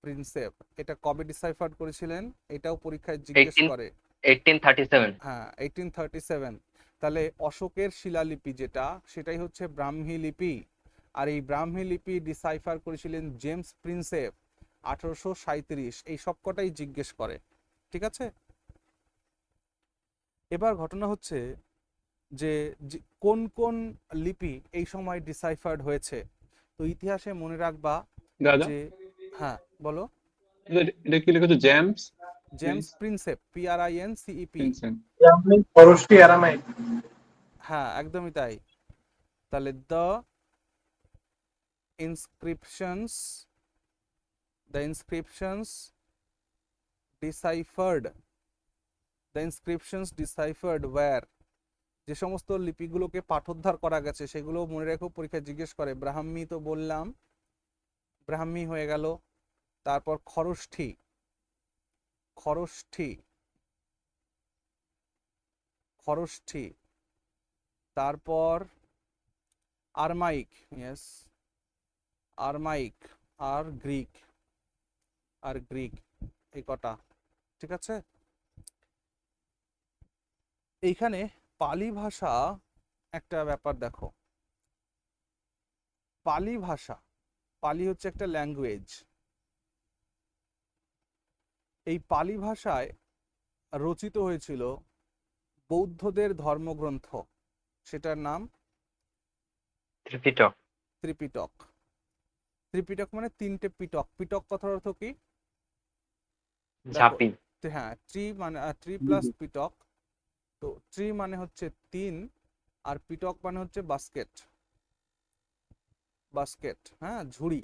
Prinsep. এটা কবে ডিসাইফার্ড করেছিলেন? এটাও পরীক্ষায় জিজ্ঞেস করে। 1837। হ্যাঁ, 1837। তাহলে অশোকের শিলালিপি যেটা, সেটাই হচ্ছে ব্রাহ্মী লিপি। আর এই ব্রাহ্মী লিপি ডিসাইফার করেছিলেন জেমস প্রিন্সেপ 1837। এই সবকটাই জিজ্ঞেস করে, ঠিক আছে? এবার ঘটনা হচ্ছে যে কোন কোন লিপি এই সময় ডিসাইফার্ড হয়েছে। তো ইতিহাসে মনে রাখবা দাদা, যে, হ্যাঁ বলো। এটা কি লেখা আছে? James James Prinsep, PRINCEP। Prinsep. খরচটি আরামাইক। হ্যাঁ, একদমই তাই। তাহলে দ্য ইনস্ক্রিপশনস ডিসাইফার্ড ওয়্যার, যে সমস্ত লিপিগুলোকে পাঠোদ্ধার করা গেছে সেগুলো মনে রেখো, পরীক্ষায় জিজ্ঞেস করে। ব্রাহ্মী তো বললাম, ব্রাহ্মী হয়ে গেল। তারপর খরষ্ঠী, তারপর আরমাইক, ইয়েস আরমাইক, আর গ্রিক, এই কটা, ঠিক আছে? এইখানে পালি ভাষা একটা ব্যাপার দেখো। পালি হচ্ছে একটা ল্যাঙ্গুয়েজ। এই পালি ভাষায় রচিত হয়েছিল বৌদ্ধদের ধর্মগ্রন্থ, সেটার নাম ত্রিপিটক। ত্রিপিটক মানে তিনটে পিটক। পিটক কথার অর্থ কি? ঝাঁপি। হ্যাঁ, ট্রি প্লাস পিটক। তো ট্রি মানে হচ্ছে 3, আর পিটক মানে হচ্ছে বাস্কেট, হ্যাঁ, ঝুড়ি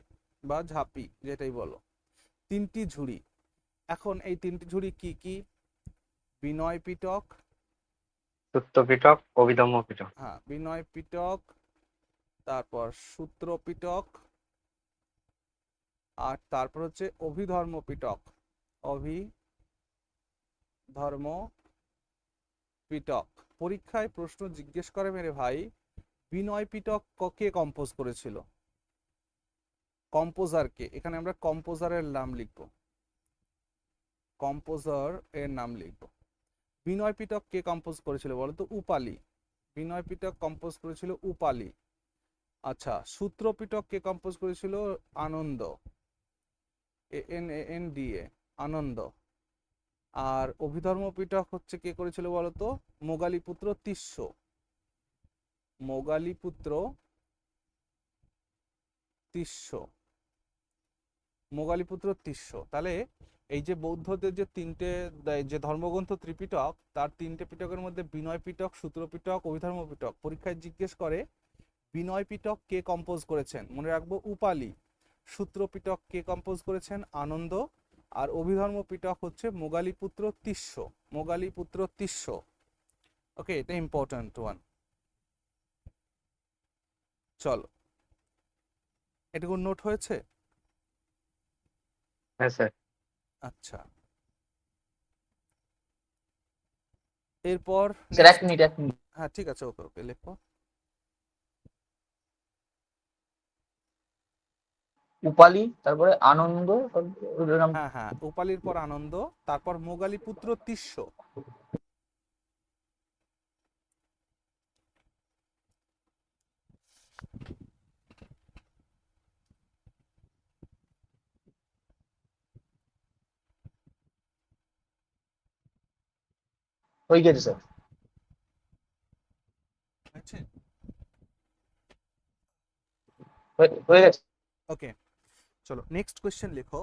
বা ঝাঁপি, যেটাই বলো। 3টি ঝুড়ি। এখন এই 3টি ঝুড়ি কি কি? বিনয় পিটক, সূত্র পিটক, অভিধম্ম পিটক। হ্যাঁ, বিনয় পিটক, তারপর সূত্র পিটক, আর তারপর হচ্ছে অভিধর্ম পিটক। পরীক্ষায় প্রশ্ন জিজ্ঞেস করে মেরে ভাই, বিনয় পিটক কে কম্পোজ করেছিল? কম্পোজারকে, এখানে আমরা কম্পোজারের নাম লিখব। বিনয় পিটক কে কম্পোজ করেছিল বলতো? উপালি। বিনয় পিটক কম্পোজ করেছিল উপালি। আচ্ছা, সূত্র পিটক কে কম্পোজ করেছিল? আনন্দ, ANANDA, আনন্দ। আর অভিধর্ম পিটক হচ্ছে কে করেছিল বলতো? মোগালিপুত্র তিস্য। তাহলে এই যে বৌদ্ধদের যে তিনটে যে ধর্মগ্রন্থ ত্রিপিটক, তার 3টে পিটকের মধ্যে বিনয় পিটক, সূত্র পিটক, অভিধর্ম পিটক। পরীক্ষায় জিজ্ঞেস করে বিনয় পিটক কে কম্পোজ করেছেন? মনে রাখবো উপালি। সূত্র পিটক কে কম্পোজ করেছেন? আনন্দ। আর অভিধর্ম পিটক হচ্ছে মোগালিপুত্র তিস্য। ওকে, এটা ইম্পর্টেন্ট ওয়ান। চলো, এটুকু নোট হয়েছে? হ্যাঁ স্যার। আচ্ছা, এরপর স্যার এক মিনিট হ্যাঁ ঠিক আছে, ওকে লেখো। উপালি, তারপরে আনন্দ, তারপরে নাম হ্যাঁ, উপালির পর আনন্দ, তারপর মোগালিপুত্র তিস্য। হয়ে গেছে স্যার। হয়েছে? হয়ে গেছে। ওকে, চলো নেক্সট কোয়েশ্চেন লেখো।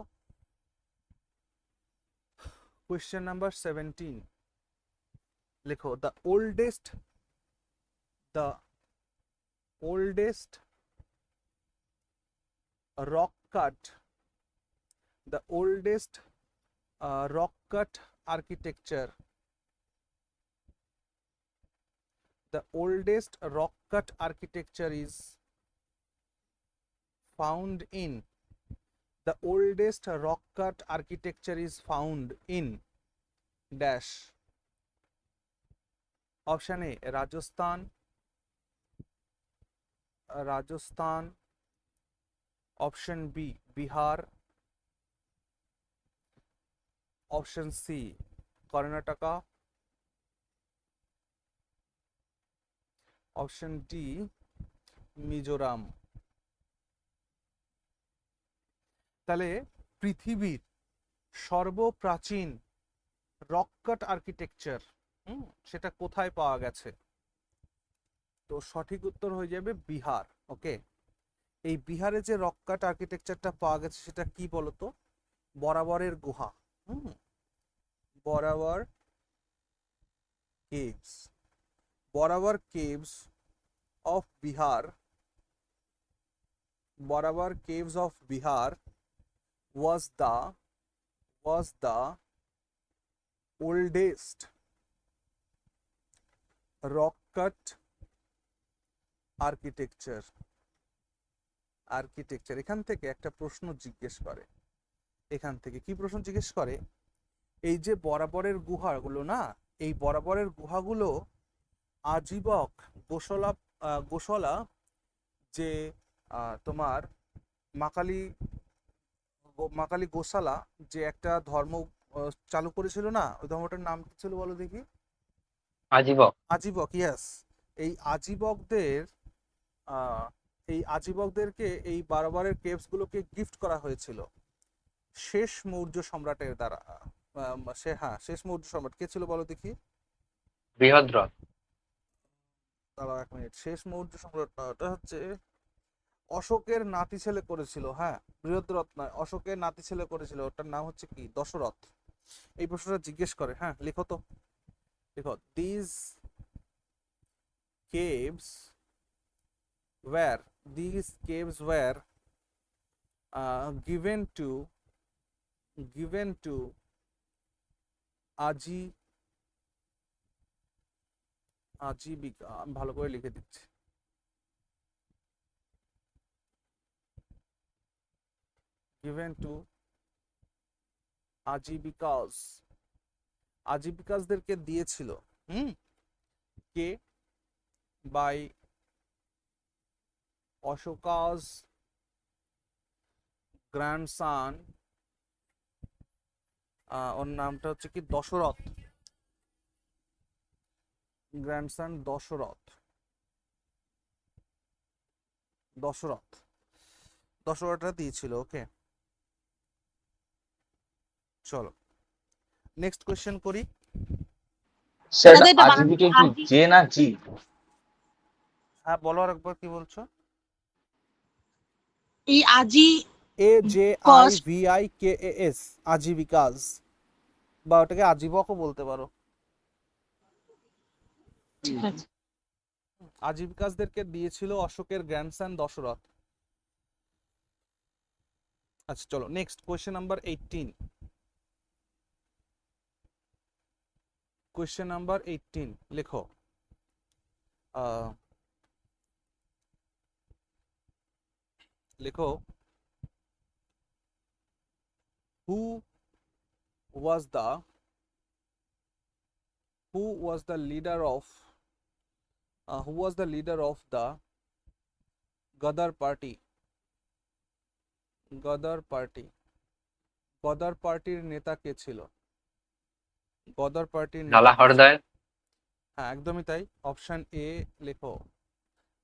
কোয়েশ্চেন নাম্বার 17 লেখো। The oldest rock cut architecture. The oldest rock cut architecture is found in The oldest rock cut architecture is found in dash. Option A, Rajasthan. Option B, Bihar. Option C, Karnataka. Option D, Mizoram. তাহলে পৃথিবীর সর্বপ্রাচীন rock কাট architecture সেটা কোথায় পাওয়া গেছে? তো সঠিক উত্তর হয়ে যাবে বিহার। ওকে, এই বিহারে যে রক কাট আর্কিটেকচারটা পাওয়া গেছে সেটা কি বলতো? বরাবরের গুহা। বরাবর কেভস। বরাবর caves of Bihar, Barabar caves of Bihar was the oldest rock cut architecture। এখান থেকে একটা প্রশ্ন জিজ্ঞেস করে, এখান থেকে কি প্রশ্ন জিজ্ঞেস করে? এই যে বরাবরের গুহাগুলো না, এই বরাবরের গুহাগুলো আজীবক গোশলা যে তোমার মাকালি গোশালা যে একটা ধর্ম চালু করেছিল না, ওই ধর্মটার নাম কি ছিল বলো দেখি? আজীবক, ইয়েস। এই আজীবকদেরকে এই বারবারের কেভস গুলোকে গিফট করা হয়েছিল শেষ মৌর্য সম্রাটের দ্বারা। শেষ মৌর্য সম্রাট কে ছিল বলো দেখি? বৃহদ্রথ। দাঁড়াও এক মিনিট, শেষ মৌর্য সম্রাটটা হচ্ছে অশোকের নাতি ছেলে করেছিল। হ্যাঁ, বৃহদ্রথ নয়, অশোকের নাতি ছেলে করেছিল, ওটার নাম হচ্ছে কি? দশরথ। এই প্রশ্নটা জিজ্ঞেস করে। হ্যাঁ, লিখো তো, লিখো। This caves were given to Ajeevika. আমি ভালো করে লিখে দিচ্ছি। given to আজীবিকাসদেরকে দিয়েছিল কে? বাই অশোকাস গ্র্যান্ডসন, ওর নামটা হচ্ছে কি? দশরথ। গ্র্যান্ডসন দশরথটা দিয়েছিল। ওকে, চলো নেক্সট কোয়েশ্চেন করি। স্যার দাদা, এটা আজীবিকা কি জে না জি? হ্যাঁ বলো আর একবার, কি বলছো? এই আজি AJIVIKAS, আজীবিকাস, বা ওটাকে আজীবকও বলতে পারো। ঠিক আছে। আজীবিকাসদেরকে দিয়েছিল অশোকের গ্র্যান্ডসন দশরথ। আচ্ছা চলো next question number 18। Question number 18 লেখো। লেখো, who was the leader of the Gadar party? Ghadar পার্টির নেতা কে ছিল? গদর পার্টির নেতা লালা কে ছিল? হরদয়াল। হ্যাঁ একদমই তাই। অপশন এ লেখো।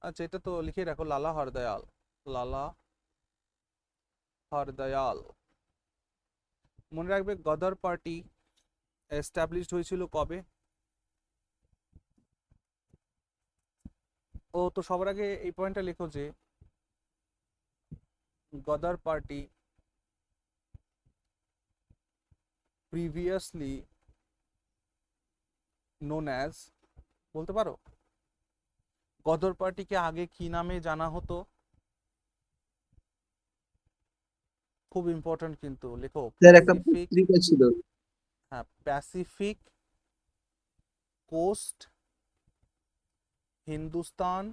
আচ্ছা এটা তো লিখে রাখো, লালা হরদয়াল। মনে রাখবে গদর পার্টি এস্টাবলিশড হয়েছিল কবে? ও তো সবার আগে এই পয়েন্টটা লেখো যে Ghadar party previously known as, বলতে পারো গদর পার্টিকে আগে কি নামে জানা হতো? খুব ইম্পর্টেন্ট কিন্তু, লেখো। স্যার একটা পত্রিকা ছিল। হ্যাঁ, Pacific Coast Hindustan,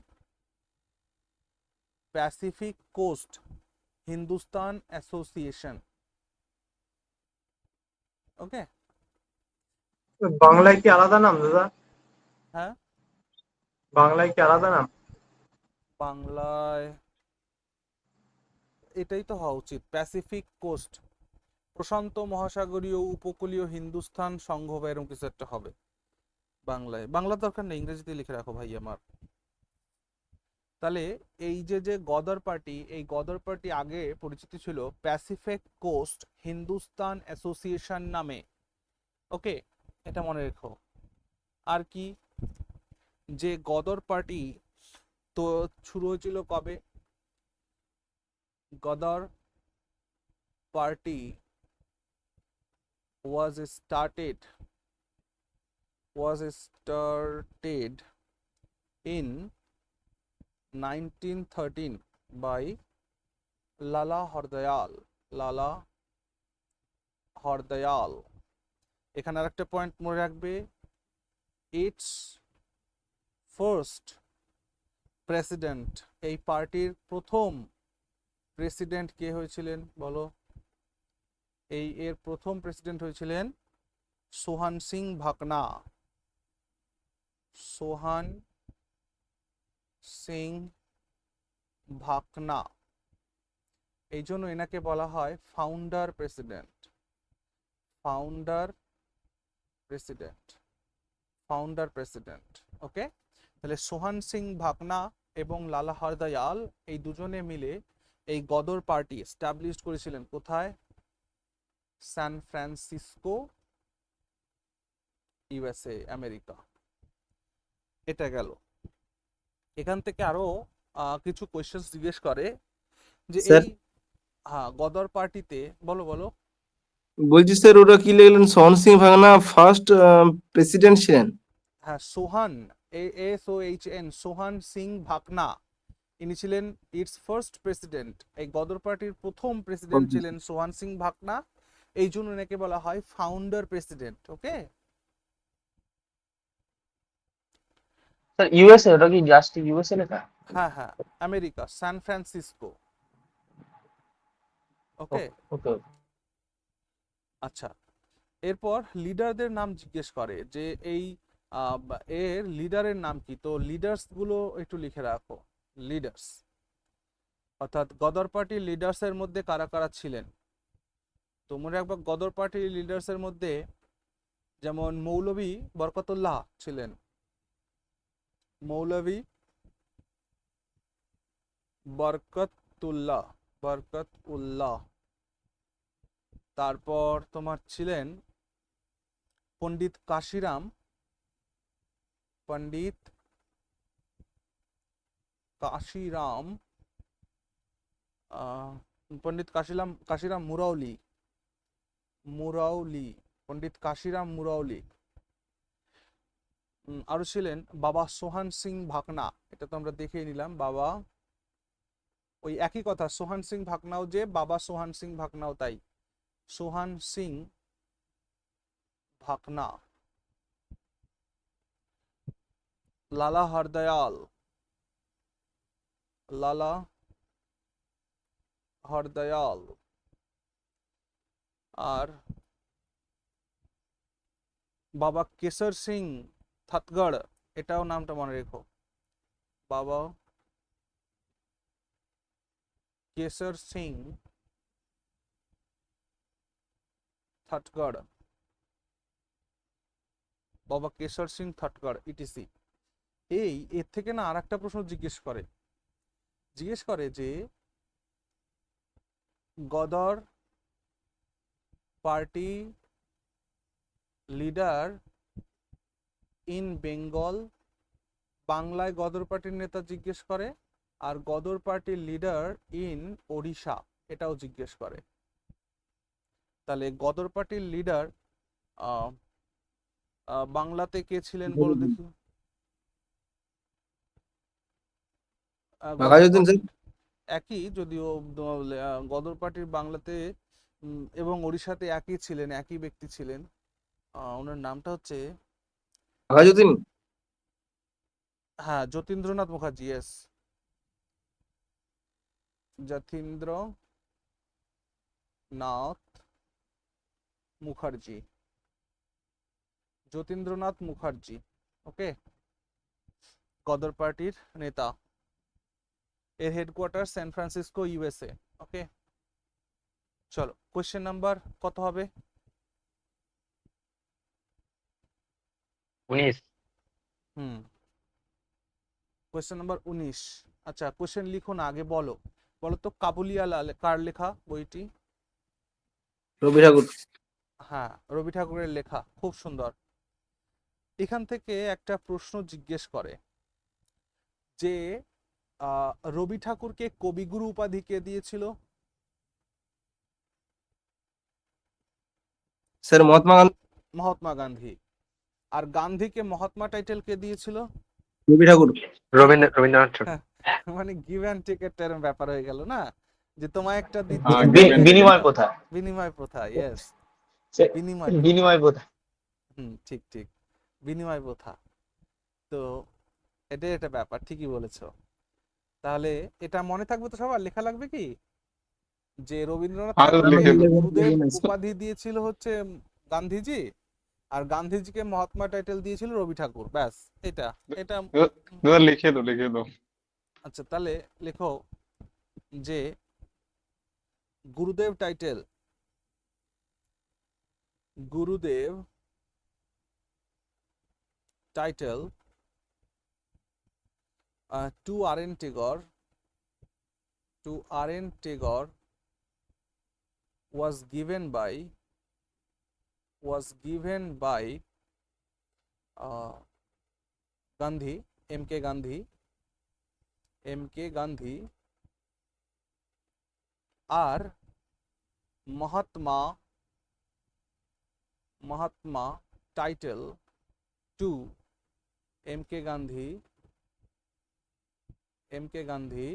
Pacific Coast Hindustan association. Okay, বাংলায় কি আলাদা নাম দাদা? হ্যাঁ বাংলায় কি আলাদা নাম? বাংলায় এটাই তো হওয়া উচিত, প্যাসিফিক কোস্ট, প্রশান্ত মহাসাগরীয় উপকূলীয় হিন্দুস্তান সংঘ বা এরকম কিছু একটা হবে বাংলায়। বাংলা দরকার নেই, ইংরেজিতে লিখে রাখো ভাই আমার। তাহলে এই যে যে গদর পার্টি, এই গদর পার্টি আগে পরিচিত ছিল প্যাসিফিক কোস্ট হিন্দুস্তান অ্যাসোসিয়েশন নামে। ওকে, এটা মনে রেখো। আর কি, যে গদর পার্টি তো শুরু হয়েছিল কবে? Ghadar party was started in 1913 by লালা হরদয়াল। এখানে আরেকটা পয়েন্ট মনে রাখবে, ইটস ফার্স্ট প্রেসিডেন্ট, এই পার্টির প্রথম প্রেসিডেন্ট কে হয়েছিলেন বলো? এর প্রথম প্রেসিডেন্ট হয়েছিলেন সোহান সিং ভাকনা। সোহান সিং ভাকনা, এই জন্য এনাকে বলা হয় ফাউন্ডার প্রেসিডেন্ট। ওকে, তাহলে সোহান সিং ভাকনা এবং লালা হরদয়াল এই দুজনে মিলে এই গদর পার্টি এস্টাবলিশ করেছিলেন কোথায়? San Francisco, USA, America. এটা গেল। এখান থেকে আরো কিছু কোয়েশ্চেন জিজ্ঞেস করে যে স্যার? এই, হ্যাঁ, গদর পার্টিতে, বলো বলো। বলছি স্যার, ওরা কি লিখলেন সোহন সিং ভাগনা ফার্স্ট প্রেসিডেন্ট ছিলেন? হ্যাঁ, সোহান, SOHN, সোহান সিং ভাকনা, ইনি ছিলেন ইটস ফার্স্ট প্রেসিডেন্ট। এই গদর পার্টির প্রথম প্রেসিডেন্ট ছিলেন সোহান সিং ভাকনা, এই জন্য এনাকে বলা হয় ফাউন্ডার প্রেসিডেন্ট। ওকে, স্যার ইউএসএ, ওটা কি জাস্ট ইউএসএ লেখা? হ্যাঁ হ্যাঁ, আমেরিকা, সান ফ্রান্সিসকো। ওকে, ওকে। আচ্ছা। এরপর লিডারদের নাম জিজ্ঞেস করে যে এই এর লিডারের নাম কি? তো লিডার্স গুলো একটু লিখে রাখো। লিডার্স অর্থাৎ গদর পার্টির লিডার্স এর মধ্যে কারা কারা ছিলেন? তো মনে রাখবা, গদর পার্টির লিডার্স এর মধ্যে যেমন মৌলভী বরকতুল্লাহ ছিলেন, মৌলভী বরকতুল্লাহ। তারপর তোমার ছিলেন পণ্ডিত কাশিরাম, পণ্ডিত কাশিরাম মুরাউলি, পণ্ডিত কাশিরাম মুরাউলি। আরো ছিলেন বাবা সোহান সিং ভাকনা, এটা তো আমরা দেখেই নিলাম। বাবা, ওই একই কথা, সোহান সিং ভাকনাও যে বাবা সোহান সিং ভাকনাও তাই, সোহান সিং ভাকনা। লালা হরদয়াল, আর বাবা কেশর সিং থাতগড়, এটাও নামটা মনে রেখো, বাবা কেশর সিং থাটগড়, বাবা কেশর সিং থাটগড়, ইটিসি। এর থেকে না আর একটা প্রশ্ন জিজ্ঞেস করে যে Ghadar party leader in Bengal, বাংলায় গদর পার্টির নেতা জিজ্ঞেস করে, আর গদর পার্টির লিডার ইন ওড়িশা, এটাও জিজ্ঞেস করে। তাহলে গদর পার্টির লিডার বাংলাতে কে ছিলেন বলো দেখি? বাঘাযতীন স্যার। একই, যদিও গদর পার্টির বাংলাতে এবং ওড়িশাতে একই ছিলেন, একই ব্যক্তি ছিলেন। ওনার নামটা হচ্ছে, বাঘাযতীন। হ্যাঁ, যতীন্দ্রনাথ মুখার্জি, ইয়েস, যতীন্দ্র নাথ মুখার্জি, যতীন্দ্রনাথ মুখার্জি। ওকে, গদর পার্টির নেতা, এর হেডকোয়ার্টার সান ফ্রান্সিসকো ইউএসএ। ওকে, চলো কোশ্চেন নাম্বার কত হবে? 19। Question number 19। আচ্ছা, কোশ্চেন লিখো না, আগে বলো বলো তো কাবুলিওয়ালা কার লেখা বইটি? রবি ঠাকুর। হ্যাঁ, রবি ঠাকুরের লেখা, খুব সুন্দর। এখান থেকে একটা প্রশ্ন জিজ্ঞেস করে যে রবি ঠাকুরকে কবিগুরু উপাধি কে দিয়েছিল? স্যার মহাত্মা গান্ধী। মহাত্মা গান্ধী। আর গান্ধীকে মহাত্মা টাইটেল কে দিয়েছিল? রবি ঠাকুর। রবীন্দ্রনাথ ঠাকুর। মানে গিভ অ্যান্ড টেক এর ব্যাপার হয়ে গেল না, যে তোমায় একটা দিচ্ছি, হ্যাঁ, একটা give and take. বিনিময় প্রথা। বিনিময় প্রথা। ইয়েস, বিনিময় বিনিময় প্রথা। ঠিক ঠিক, বিনিময় প্রথা। তো এটাই একটা ব্যাপার, ঠিকই বলেছো। তাহলে এটা মনে থাকবে তো সবার, লেখা লাগবে কি যে রবীন্দ্রনাথ হ্যাঁ, ঠাকুরকে লিখে দাও। গুরুদেব উপাধি দিয়েছিল হচ্ছে গান্ধীজি, আর গান্ধীজিকে মহাত্মা টাইটেল দিয়েছিল রবি ঠাকুর। ব্যাস, এটা এটা দাদা লিখে দাও, লিখে দাও। আচ্ছা, তাহলে লেখো যে গুরুদেব টাইটেল, গুরুদেব title to R.N. Tagore, to R.N. Tagore was given by Gandhi, M.K. Gandhi, আর Mahatma title to M.K. Gandhi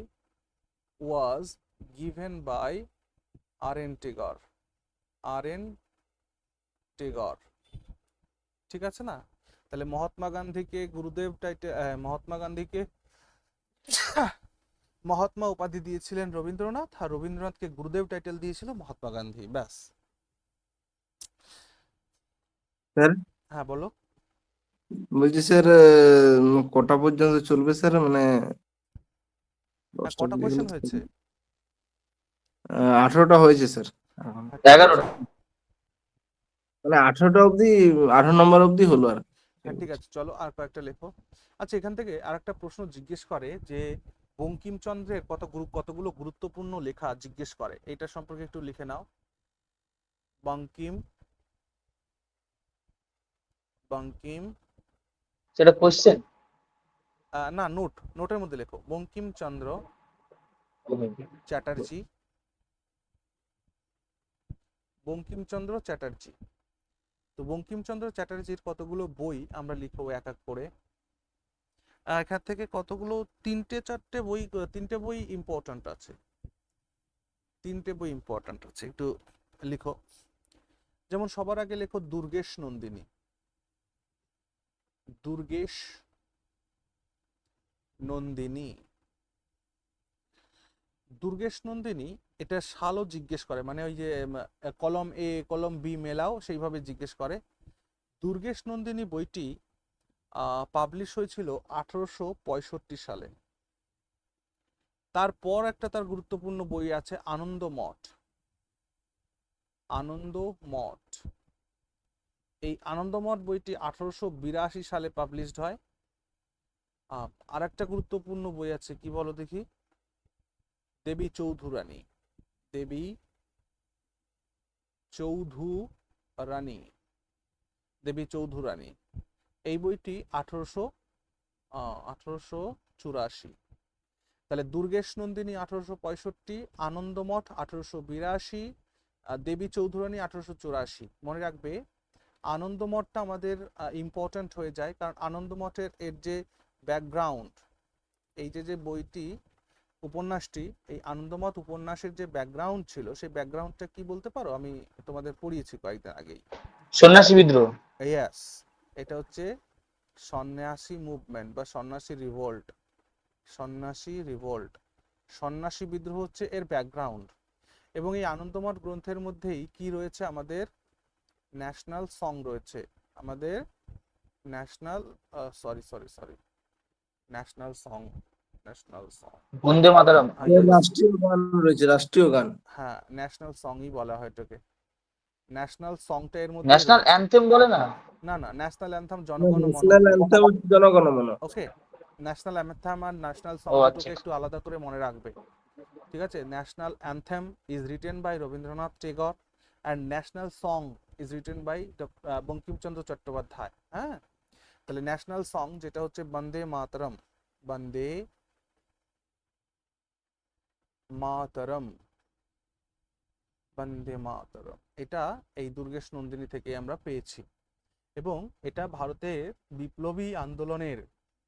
was given by R.N. Tagore. ঠিক আছে না? তাহলে মহাত্মা গান্ধীকে গুরুদেব টাইটেল, মহাত্মা গান্ধীকে মহাত্মা উপাধি দিয়েছিলেন রবীন্দ্রনাথ, আর রবীন্দ্রনাথকে গুরুদেব টাইটেল দিয়েছিল মহাত্মা গান্ধী। ব্যাস। স্যার হ্যাঁ বলো। বলছি স্যার কটা পর্যন্ত চলবে স্যার, মানে কটা কোশ্চেন হয়েছে? 18টা হয়েছে স্যার। এখন 11টা। মানে 18টা অবধি, 18 নম্বর অবধি হলো আর। হ্যাঁ ঠিক আছে, চলো আর কয়েকটা লেখো। আচ্ছা, এখান থেকে আরেকটা প্রশ্ন জিজ্ঞেস করে যে বঙ্কিমচন্দ্রের কতগুলো গুরুত্বপূর্ণ লেখা জিজ্ঞেস করে, এটা সম্পর্কে একটু লিখে নাও। বঙ্কিম সেটা কোশ্চেন। না, নোটের মধ্যে লেখো বঙ্কিমচন্দ্র চ্যাটার্জি। তো বঙ্কিমচন্দ্র চ্যাটার্জির কতগুলো বই আমরা লিখবো এক এক করে। এখান থেকে কতগুলো, তিনটে বই ইম্পর্ট্যান্ট আছে, একটু লিখো। যেমন সবার আগে লেখো দুর্গেশ নন্দিনী। এটা সালও জিজ্ঞেস করে, মানে ওই যে কলম এ কলম বি মেলাও, সেইভাবে জিজ্ঞেস করে। দুর্গেশ নন্দিনী বইটি পাবলিশ হয়েছিল 1865 সালে। তারপর একটা তার গুরুত্বপূর্ণ বই আছে আনন্দমঠ। এই আনন্দমঠ বইটি 1882 সালে পাবলিশড হয়। আর একটা গুরুত্বপূর্ণ বই আছে, কি বলো দেখি? দেবী চৌধুরানী। এই বইটি 1884। তাহলে দুর্গেশ নন্দিনী 1865, আনন্দমঠ 1882, দেবী চৌধুরানী 1884। মনে রাখবে আনন্দমঠটা আমাদের ইম্পর্ট্যান্ট হয়ে যায়, কারণ আনন্দমঠের এর যে ব্যাকগ্রাউন্ড, এই যে বইটি, উপন্যাসটি, এই আনন্দমঠ উপন্যাসের যে ব্যাকগ্রাউন্ড ছিল, সেই ব্যাকগ্রাউন্ডটা কি বলতে পারো? আমি তোমাদের পড়িয়েছি কয়েকদিন আগেই। সন্ন্যাসী বিদ্রোহ। ইয়েস, এটা হচ্ছে সন্ন্যাসী মুভমেন্ট বা সন্ন্যাসী রিভোল্ট। সন্ন্যাসী বিদ্রোহ হচ্ছে এর ব্যাকগ্রাউন্ড। এবং এই আনন্দমঠ গ্রন্থের মধ্যেই কি রয়েছে, আমাদের ন্যাশনাল সং রয়েছে, আমাদের ন্যাশনাল সরি ন্যাশনাল সং বন্দে মাতরম। রাষ্ট্রীয় গান রয়েছে, রাষ্ট্রীয় গান। হ্যাঁ, ন্যাশনাল সংই বলা হয় এটাকে। ন্যাশনাল সংটা এর মধ্যে ন্যাশনাল রয়েছে। অ্যানথেম বলে না? না না, ন্যাশনাল অ্যান্থাম জনগণ মন। ন্যাশনাল অ্যান্থেম হচ্ছে Jana Gana Mana. Okay, national anthem আর ন্যাশনাল সং ও দুটোকে আচ্ছা। একটু আলাদা করে মনে রাখবে, ঠিক আছে? National anthem is written by Rabindranath Tagore and national song is written by Bankimchandra Chattopadhyay. হ্যাঁ, তাহলে ন্যাশনাল সং যেটা হচ্ছে বন্দে মাতরম, বন্দে মাতরম, বন্দে মাতরম, এটা এই দুর্গেশ নন্দিনী থেকে আমরা পেয়েছি এবং এটা ভারতের বিপ্লবী আন্দোলনের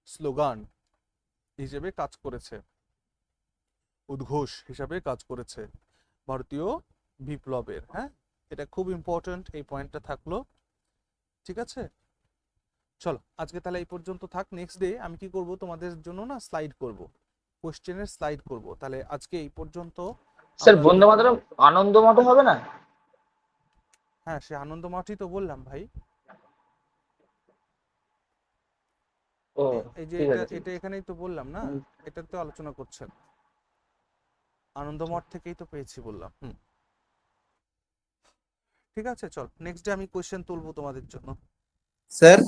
স্লোগান হিসেবে কাজ করেছে, উদ্ঘোষ হিসাবে কাজ করেছে ভারতীয় বিপ্লবের। হ্যাঁ, এটা খুব ইম্পর্ট্যান্ট, এই পয়েন্টটা থাকলো, ঠিক আছে? চলো আজকে তাহলে এই পর্যন্ত থাক। নেক্সট ডে আমি কি করব, তোমাদের জন্য না স্লাইড করব, কোশ্চেনের স্লাইড করব। তাহলে আজকে এই পর্যন্ত। স্যার আমরা বন্দে মাতরম আনন্দ মঠে হবে না? হ্যাঁ, সে আনন্দমঠই তো বললাম ভাই। ও এই যে ঠিক এটা আছে। এটা এখানেই তো বললাম না, এটা তো আলোচনা করছেন, আনন্দমঠ থেকেই তো পেয়েছি বললাম। ঠিক আছে, চল নেক্সট ডে আমি কোশ্চেন তুলবো তোমাদের জন্য। স্যার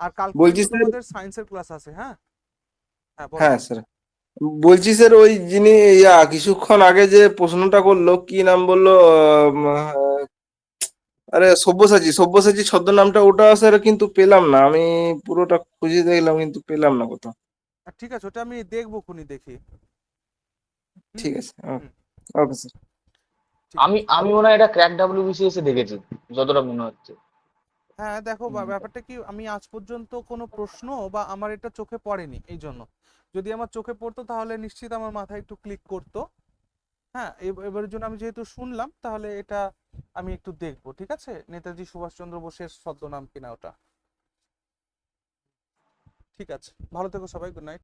আর কালকে বলছি কিন্তু স্যার, তোমাদের সায়েন্সের ক্লাস আছে। হ্যাঁ হ্যাঁ, বলো। হ্যাঁ স্যার বলছি স্যার, ওই যিনি কিছুক্ষণ আগে যে প্রশ্নটা করলো, কি নাম বললো, আরে সব্যসাচী ছদ্মনামটা, ওটা স্যার কিন্তু পেলাম না, আমি পুরোটা খুঁজে দেখলাম কিন্তু পেলাম না কোথাও। ঠিক আছে, ওটা আমি দেখবো, খুনি দেখি। ঠিক আছে, হুম, ওকে স্যার। ঠিক আমি আছে। আমি মনে হয় এটা ক্র্যাক ডাব্লিউবিসিএস এ দেখেছি, যতটা মনে হচ্ছে। হ্যাঁ দেখো, ব্যাপারটা কি, আমি আজ পর্যন্ত কোনো প্রশ্ন বা আমার এটা চোখে পড়েনি, এই জন্য। যদি আমার চোখে পড়তো তাহলে নিশ্চিত আমার মাথায় একটু ক্লিক করতো। হ্যাঁ, এবারের জন্য আমি যেহেতু শুনলাম, তাহলে এটা আমি একটু দেখবো। ঠিক আছে, নেতাজি সুভাষচন্দ্র বোসের ছদ্মনাম কিনা ওটা। ঠিক আছে, ভালো থেকো সবাই, গুড নাইট।